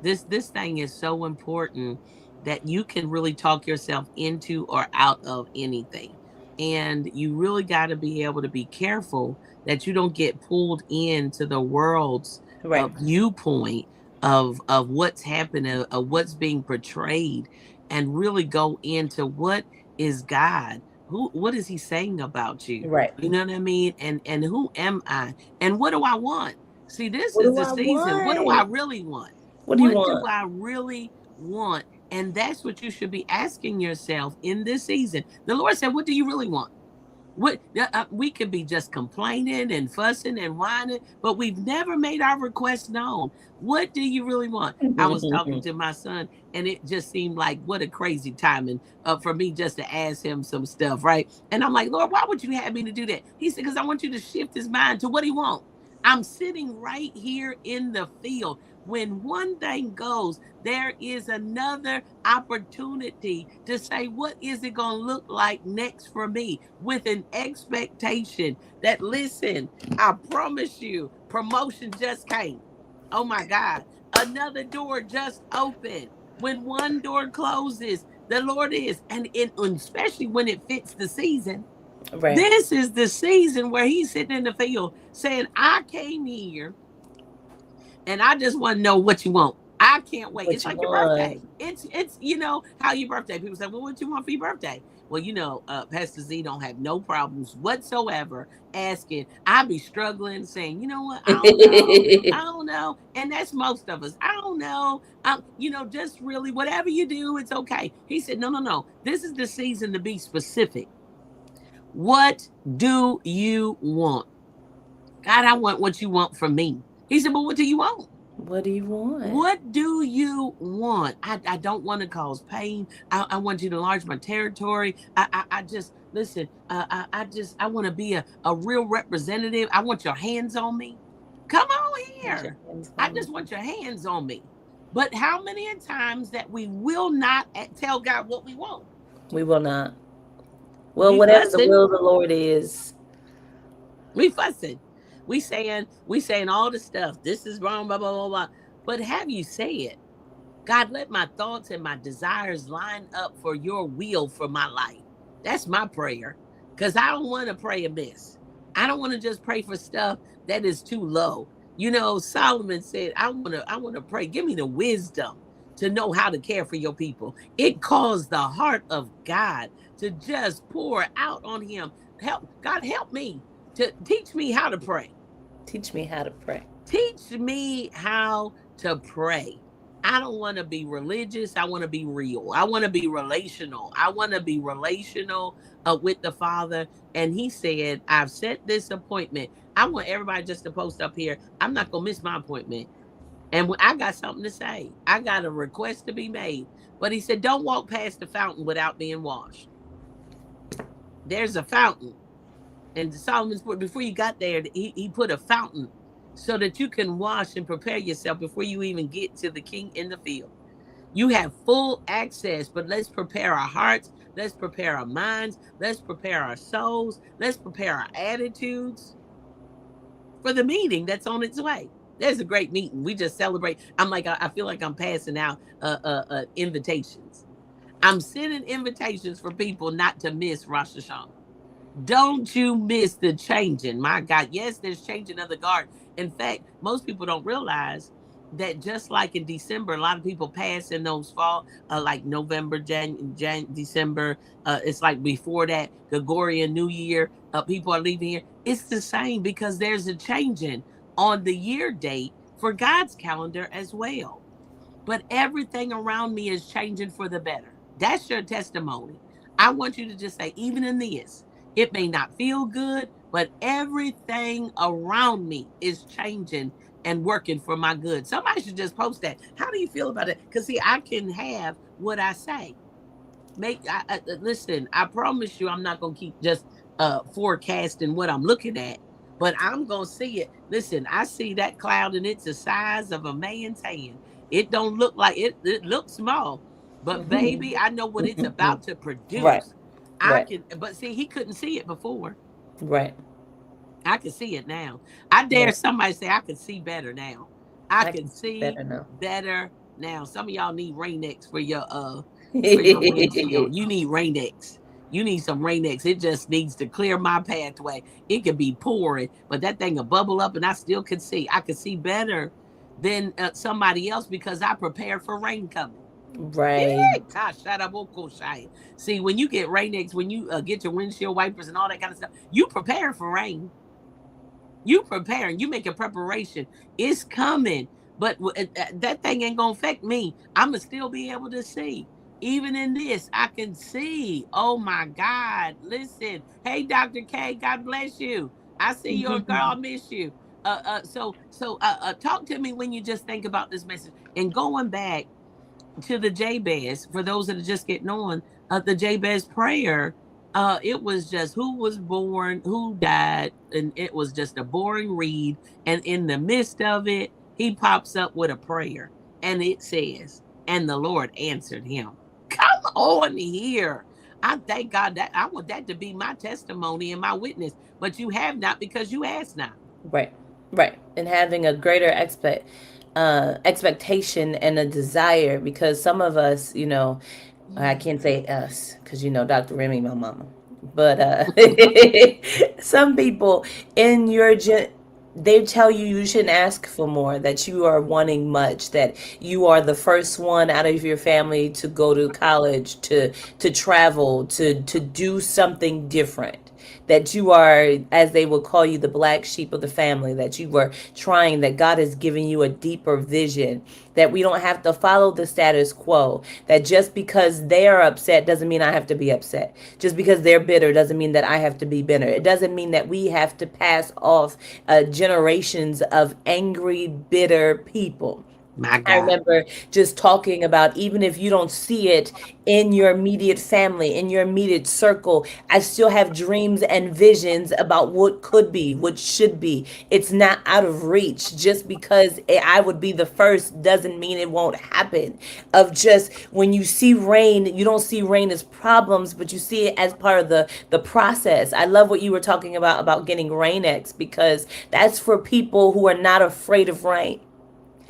A: this thing is so important that you can really talk yourself into or out of anything. And you really got to be able to be careful that you don't get pulled into the world's
B: Right.
A: viewpoint of what's happening, of what's being portrayed, and really go into what is God? What is he saying about you?
B: Right.
A: You know what I mean? And who am I? And what do I want? See, this
B: What
A: is
B: do
A: the
B: I
A: season. What do I
B: want?
A: really want?
B: What do you
A: What do
B: want?
A: I really want? And that's what you should be asking yourself in this season. The Lord said, what do you really want? We could be just complaining and fussing and whining, but we've never made our requests known. What do you really want? I was talking to my son, and it just seemed like what a crazy timing for me just to ask him some stuff, right? And I'm like, Lord, why would you have me to do that? He said, because I want you to shift his mind to what he wants. I'm sitting right here in the field. When one thing goes, there is another opportunity to say, what is it going to look like next for me, with an expectation that, listen, I promise you, promotion just came. Oh my God. Another door just opened. When one door closes, the Lord is, and especially when it fits the season.
B: Right.
A: This is the season where he's sitting in the field saying, I came here and I just want to know what you want. I can't wait.
B: What
A: It's
B: you
A: like your birthday.
B: want?
A: It's how your birthday. People say, well, what you want for your birthday? Well, Pastor Z don't have no problems whatsoever asking. I be struggling, saying, you know what? I don't know. I don't know. And that's most of us. I don't know. Just really whatever you do, it's okay. He said, no, no, no. This is the season to be specific. What do you want? God, I want what you want from me. He said, but what do you want?
B: What do you want?
A: What do you want? I don't want to cause pain. I want you to enlarge my territory. I just listen. I want to be a real representative. I want your hands on me. Come on
B: Put your
A: here.
B: hands
A: I
B: on
A: just
B: me.
A: want your hands on me. But how many times that we will not tell God what we want?
B: We will not. Well,
A: We
B: whatever the
A: fussing.
B: will of the Lord is.
A: We fussing. We saying all the stuff. This is wrong. Blah blah blah blah. But have you said, God, let my thoughts and my desires line up for your will for my life. That's my prayer. Because I don't want to pray amiss. I don't want to just pray for stuff that is too low. Solomon said, I want to pray. Give me the wisdom to know how to care for your people. It caused the heart of God to just pour out on him. Help me to teach me how to pray.
B: Teach me how to pray.
A: Teach me how to pray. I don't want to be religious. I want to be real. I want to be relational. I want to be relational with the Father. And he said, I've set this appointment. I want everybody just to post up here. I'm not going to miss my appointment. And I got something to say. I got a request to be made. But he said, don't walk past the fountain without being washed. There's a fountain. And Solomon's before you got there, he put a fountain so that you can wash and prepare yourself before you even get to the king in the field. You have full access, but let's prepare our hearts. Let's prepare our minds. Let's prepare our souls. Let's prepare our attitudes for the meeting that's on its way. There's a great meeting. We just celebrate. I'm like, I feel like I'm passing out invitations. I'm sending invitations for people not to miss Rosh Hashanah. Don't you miss the changing. My God. Yes, there's changing of the guard. In fact, most people don't realize that just like in December, a lot of people pass in those fall, like November, December. It's like before that, Gregorian New Year, people are leaving here. It's the same because there's a changing on the year date for God's calendar as well. But everything around me is changing for the better. That's your testimony. I want you to just say, even in this, it may not feel good, but everything around me is changing and working for my good. Somebody should just post that. How do you feel about it? Because see, I can have what I say. Listen, I promise you I'm not gonna keep just forecasting what I'm looking at, but I'm gonna see it. Listen, I see that cloud and it's the size of a man's hand. It don't look like it looks small, but baby, I know what it's about to
B: Right.
A: produce. I
B: Right.
A: can, but see, he couldn't see it before.
B: Right.
A: I can see it now. I dare
B: Right.
A: somebody say I can see better now. I
B: I
A: can
B: can see
A: see
B: better now.
A: better now. Some of y'all need Rain-X for your windshield. You need Rain-X. You need some Rain-X. It just needs to clear my pathway. It could be pouring, but that thing will bubble up and I still can see. I can see better than somebody else because I prepared for rain coming.
B: Right.
A: Yeah, gosh, shut up, see, when you get Rain-X, when you get your windshield wipers and all that kind of stuff, you prepare for rain. You preparing, you making preparation. It's coming, but that thing ain't gonna affect me. I'm gonna still be able to see. Even in this, I can see. Oh my God! Listen, hey, Dr. K, God bless you. I see your girl. I miss you. Talk to me when you just think about this message and going back to the Jabez, for those that are just getting on, the Jabez prayer, it was just who was born, who died, and it was just a boring read. And in the midst of it, he pops up with a prayer, and it says, "And the Lord answered him." Come on here. I thank God that I want that to be my testimony and my witness. But you have not because you asked not.
B: Right. Right. And having a greater expectation and a desire, because some of us, I can't say us because Dr. Remy, my mama, but some people in your they tell you you shouldn't ask for more, that you are wanting much, that you are the first one out of your family to go to college, to travel, to do something different, that you are, as they will call you, the black sheep of the family, that you were trying, that God has given you a deeper vision, that we don't have to follow the status quo, that just because they are upset doesn't mean I have to be upset. Just because they're bitter doesn't mean that I have to be bitter. It doesn't mean that we have to pass off generations of angry, bitter people.
A: My
B: I
A: God.
B: remember just talking about, even if you don't see it in your immediate family, in your immediate circle, I still have dreams and visions about what could be, what should be. It's not out of reach. Just because I would be the first doesn't mean it won't happen. Of just when you see rain, you don't see rain as problems, but you see it as part of the process. I love what you were talking about getting Rain-X, because that's for people who are not afraid of rain.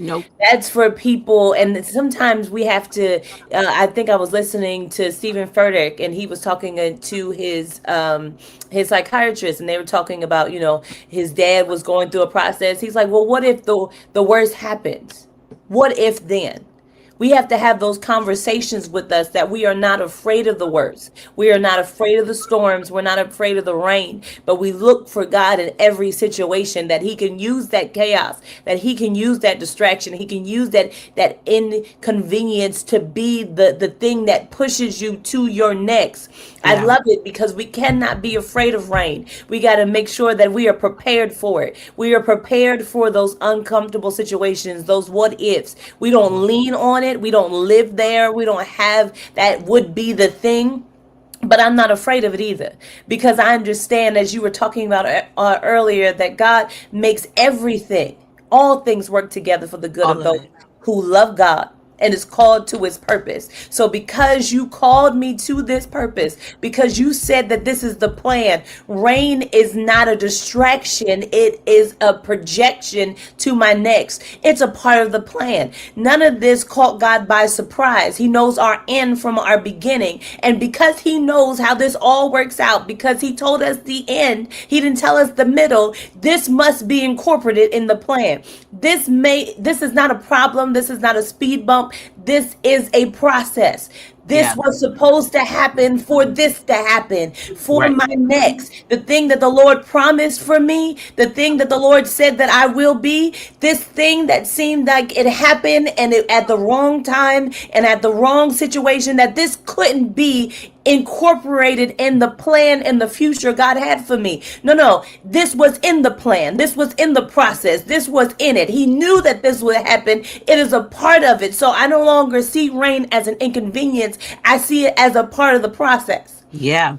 A: Nope.
B: That's for people, and sometimes we have to. I think I was listening to Stephen Furtick, and he was talking to his psychiatrist, and they were talking about, his dad was going through a process. He's like, well, what if the worst happens? What if then? We have to have those conversations with us, that we are not afraid of the worst. We are not afraid of the storms. We're not afraid of the rain, but we look for God in every situation, that he can use that chaos, that he can use that distraction. He can use that inconvenience to be the thing that pushes you to your next. I
A: Yeah.
B: love it, because we cannot be afraid of rain. We got to make sure that we are prepared for it. We are prepared for those uncomfortable situations, those what ifs. We don't lean on it. We don't live there. We don't have that would be the thing. But I'm not afraid of it either, because I understand, as you were talking about earlier, that God makes everything, all things work together for the good
A: All
B: of
A: of
B: those
A: it.
B: who love God and is called to his purpose. So because you called me to this purpose, because you said that this is the plan, rain is not a distraction. It is a projection to my next. It's a part of the plan. None of this caught God by surprise. He knows our end from our beginning. And because he knows how this all works out, because he told us the end, he didn't tell us the middle, this must be incorporated in the plan. This is not a problem. This is not a speed bump. This is a process. This
A: Yeah.
B: was supposed to happen for this to happen for
A: Right.
B: my next. The thing that the Lord promised for me, the thing that the Lord said that I will be, this thing that seemed like it happened and at the wrong time and at the wrong situation, that this couldn't be incorporated in the plan and the future God had for me. No, no, this was in the plan. This was in the process. This was in it. He knew that this would happen. It is a part of it. So I no longer see rain as an inconvenience. I see it as a part of the process.
A: Yeah.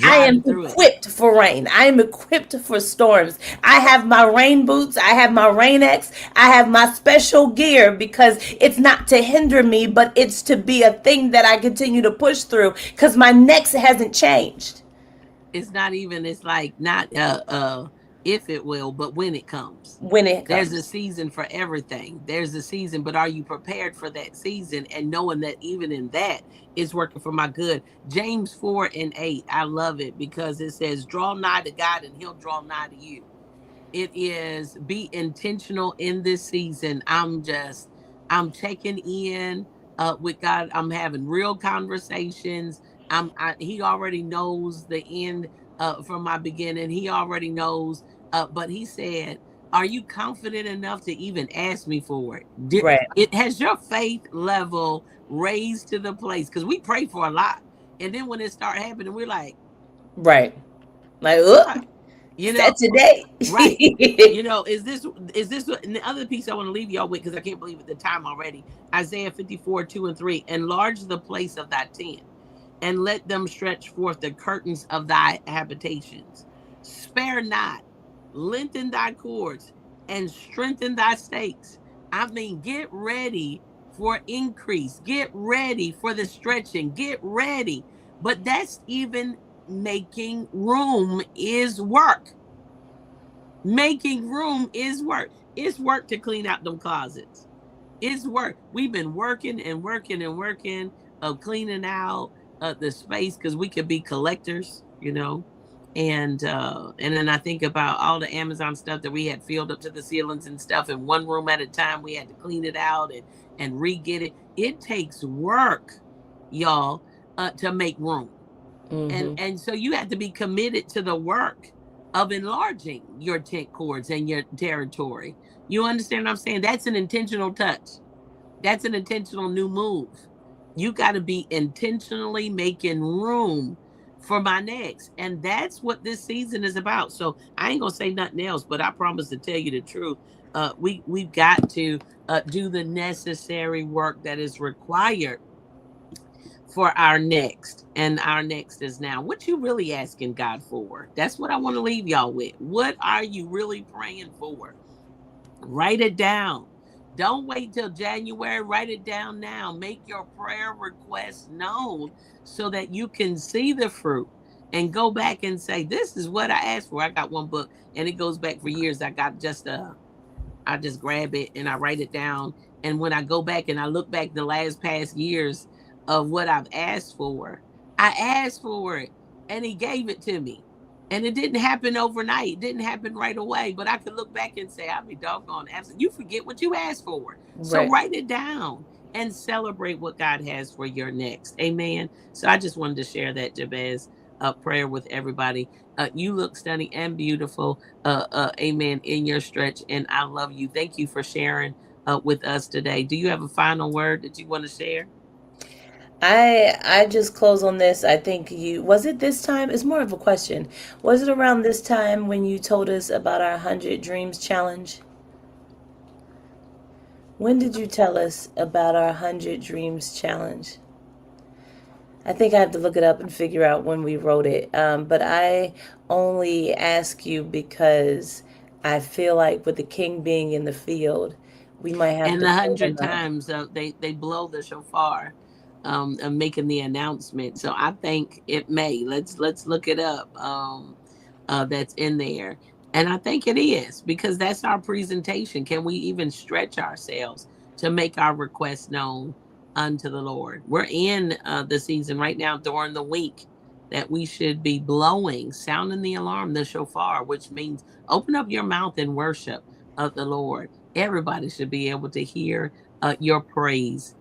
B: I am
A: Driving through it.
B: equipped for rain. I am equipped for storms. I have my rain boots. I have my rain X. I have my special gear because it's not to hinder me, but it's to be a thing that I continue to push through because my next hasn't changed
A: It's not even, it's like not if it will, but when it comes.
B: when it
A: There's a
B: comes.
A: season for everything. There's a season, but are you prepared for that season and knowing that even in that it's working for my good? James 4:8. I love it because it says, draw nigh to God and he'll draw nigh to you. It is be intentional in this season. I'm checking in with God. I'm having real conversations. He already knows the end from my beginning. He already knows. But he said, are you confident enough to even ask me for it?
B: Right,
A: It has your faith level raised to the place, because we pray for a lot. And then when it start happening, we're like,
B: right. Like,
A: God, you
B: is that
A: know,
B: today?
A: right. Is this and the other piece I want to leave y'all with, because I can't believe at the time already. Isaiah 54:2 and 3. Enlarge the place of thy tent, and let them stretch forth the curtains of thy habitations. Spare not, lengthen thy cords, and strengthen thy stakes. I mean, get ready for increase. Get ready for the stretching. Get ready. But that's even making room is work. Making room is work. It's work to clean out them closets. It's work. We've been working and working and working of cleaning out the space because we could be collectors. And then I think about all the Amazon stuff that we had filled up to the ceilings and stuff in one room at a time. We had to clean it out and re-get it. It takes work, y'all, to make room. and
B: Mm-hmm.
A: and so you have to be committed to the work of enlarging your tent cords and your territory. You understand what I'm saying? That's an intentional touch. That's an intentional new move. You got to be intentionally making room for my next, and that's what this season is about. So I ain't gonna say nothing else, but I promise to tell you the truth. We've got to do the necessary work that is required for our next, and our next is now. What you really asking God for? That's what I want to leave y'all with. What are you really praying for? Write it down. Don't wait till January. Write it down now. Make your prayer requests known so that you can see the fruit and go back and say, this is what I asked for. I got one book and it goes back for years. I just grab it and I write it down. And when I go back and I look back the last past years of what I've asked for, I asked for it and he gave it to me. And it didn't happen overnight. It didn't happen right away. But I could look back and say, I'll be doggone absent. You forget what you asked for. So
B: Right.
A: write it down and celebrate what God has for your next. Amen. So I just wanted to share that, Jabez, prayer with everybody. You look stunning and beautiful, amen, in your stretch. And I love you. Thank you for sharing with us today. Do you have a final word that you want to share?
B: I just close on this. I think you was it this time? It's more of a question. Was it around this time when you told us about our 100 Dreams challenge? When did you tell us about our 100 Dreams challenge? I think I have to look it up and figure out when we wrote it. But I only ask you because I feel like with the king being in the field, we might have
A: And
B: to
A: the
B: pull
A: hundred
B: him out.
A: times they blow the shofar, and making the announcement. So I think it may. Let's look it up. That's in there, and I think it is because that's our presentation. Can we even stretch ourselves to make our requests known unto the Lord? We're in the season right now during the week that we should be blowing, sounding the alarm, the shofar, which means open up your mouth and worship of the Lord. Everybody should be able to hear your praise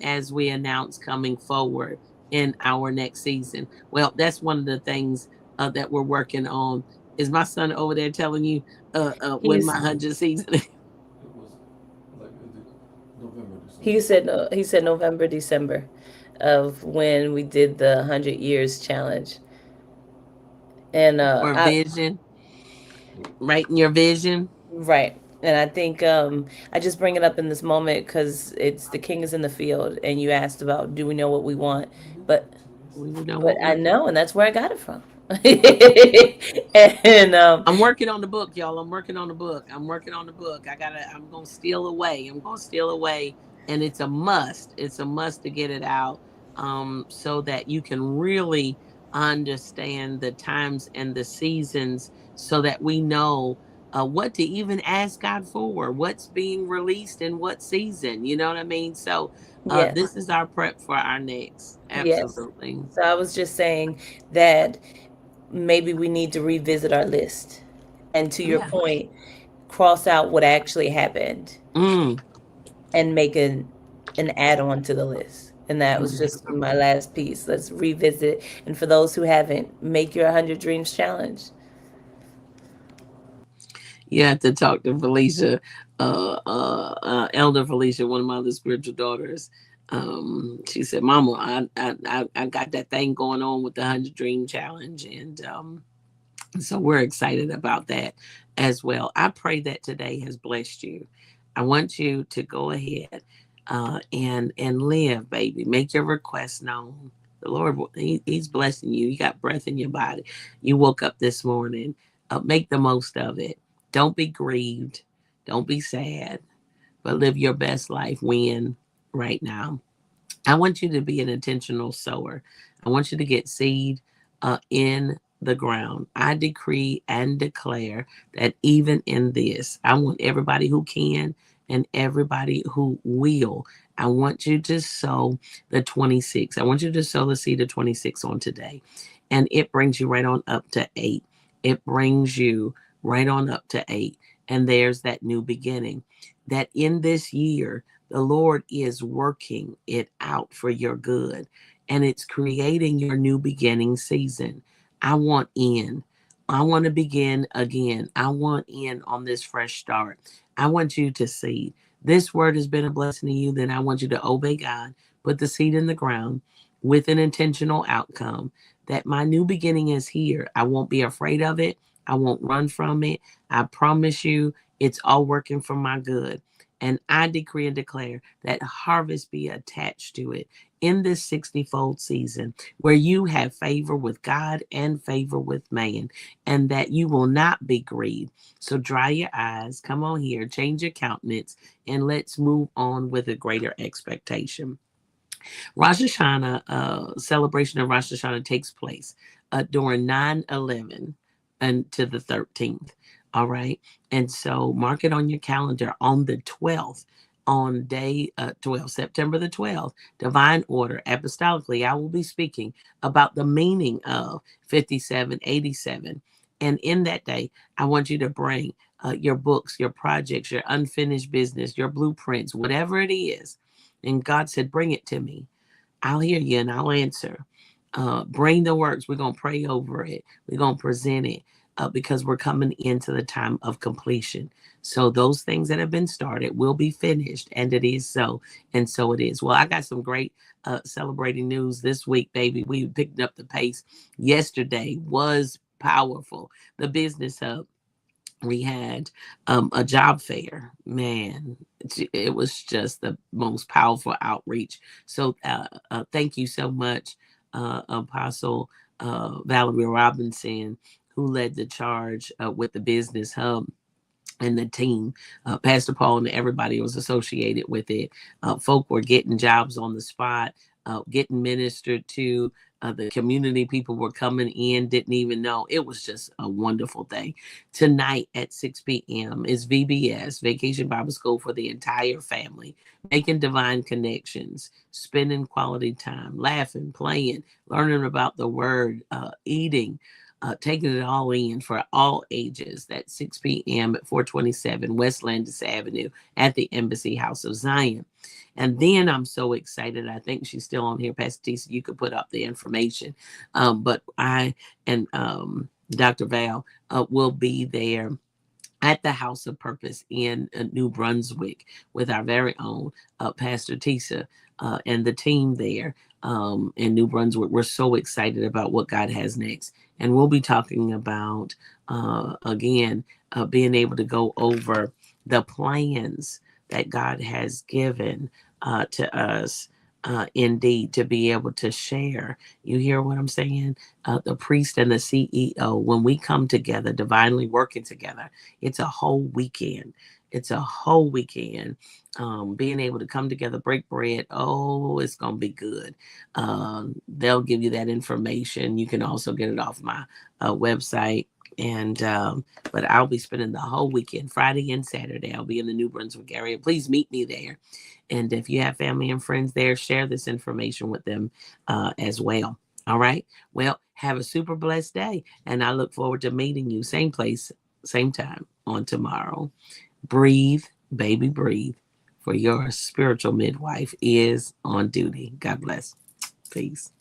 A: as we announce coming forward in our next season. Well, that's one of the things that we're working on. Is my son over there telling you when my
B: He's
A: 100 season?
C: It was like November,
B: he
C: December.
B: said no, he said November, December. of when we did the 100 years challenge. And
A: Or
B: I
A: vision, writing your vision.
B: right. And I think I just bring it up in this moment because it's the king is in the field, and you asked about do we know what we want, but
A: We know
B: but
A: what we
B: I
A: want.
B: know, and that's where I got it from. And
A: I'm working on the book, y'all. I'm working on the book. I'm working on the book. I'm gonna steal away. I'm gonna steal away. And it's a must. It's a must to get it out. So that you can really understand the times and the seasons so that we know what to even ask God for, what's being released in what season. You know what I mean? So
B: yes,
A: this is our prep for our next.
B: yes.
A: Absolutely.
B: So I was just saying that maybe we need to revisit our list, and to your
A: Yeah.
B: point, cross out what actually happened
A: Mm.
B: and make an add-on to the list. And that was
A: Amen.
B: just my last piece. Let's revisit. And for those who haven't, make your 100 Dreams Challenge.
A: You have to talk to Felicia, Elder Felicia, one of my other spiritual daughters. She said, "Mama, I got that thing going on with the 100 Dream Challenge, and so we're excited about that as well. I pray that today has blessed you. I want you to go ahead and live, baby. Make your requests known. The Lord, He's blessing you. You got breath in your body. You woke up this morning. Make the most of it. Don't be grieved. Don't be sad, but live your best life. Win right now. I want you to be an intentional sower. I want you to get seed in the ground. I decree and declare that even in this, I want everybody who can and everybody who will. I want you to sow the 26. I want you to sow the seed of 26 on today. And it brings you right on up to 8. It brings you right on up to 8. And there's that new beginning. That in this year, the Lord is working it out for your good, and it's creating your new beginning season. I want in. I want to begin again. I want in on this fresh start. I want you to seed. This word has been a blessing to you. Then I want you to obey God, put the seed in the ground with an intentional outcome that my new beginning is here. I won't be afraid of it. I won't run from it. I promise you, it's all working for my good. And I decree and declare that harvest be attached to it in this 60-fold season where you have favor with God and favor with man, and that you will not be grieved. So dry your eyes, come on here, change your countenance, and let's move on with a greater expectation. Rosh Hashanah, celebration of Rosh Hashanah takes place during 9/11 and to the 13th. All right. And so mark it on your calendar on the 12th, on day 12, September the 12th, divine order, apostolically, I will be speaking about the meaning of 5787. And in that day, I want you to bring your books, your projects, your unfinished business, your blueprints, whatever it is. And God said, bring it to me. I'll hear you and I'll answer. Bring the works. We're going to pray over it. We're going to present it because we're coming into the time of completion. So those things that have been started will be finished, and it is so, and so it is. Well, I got some great celebrating news this week, baby. We picked up the pace. Yesterday was powerful. The Business Hub, we had a job fair. Man, it was just the most powerful outreach. So thank you so much, Apostle Valerie Robinson, who led the charge with the Business Hub and the team, Pastor Paul and everybody was associated with it. Folk were getting jobs on the spot, getting ministered to. The community people were coming in, didn't even know. It was just a wonderful thing. Tonight at 6 p.m. is VBS, Vacation Bible School for the entire family, making divine connections, spending quality time, laughing, playing, learning about the word, eating, taking it all in for all ages. That's 6 p.m. at 427 West Landis Avenue at the Embassy House of Zion. And then I'm so excited. I think she's still on here, Pastor T, so you could put up the information. But I and Dr. Val will be there at the House of Purpose in New Brunswick with our very own Pastor Tisa and the team there. in New Brunswick. We're so excited about what God has next. And we'll be talking about, again, being able to go over the plans that God has given to us. Indeed, to be able to share. You hear what I'm saying? The priest and the CEO, when we come together, divinely working together, it's a whole weekend. It's a whole weekend. Being able to come together, break bread. Oh, it's going to be good. They'll give you that information. You can also get it off my website. And but I'll be spending the whole weekend, Friday and Saturday. I'll be in the New Brunswick area. Please meet me there. And if you have family and friends there, share this information with them as well. All right. Well, have a super blessed day. And I look forward to meeting you, same place, same time on tomorrow. Breathe, baby, breathe. For your spiritual midwife is on duty. God bless. Peace.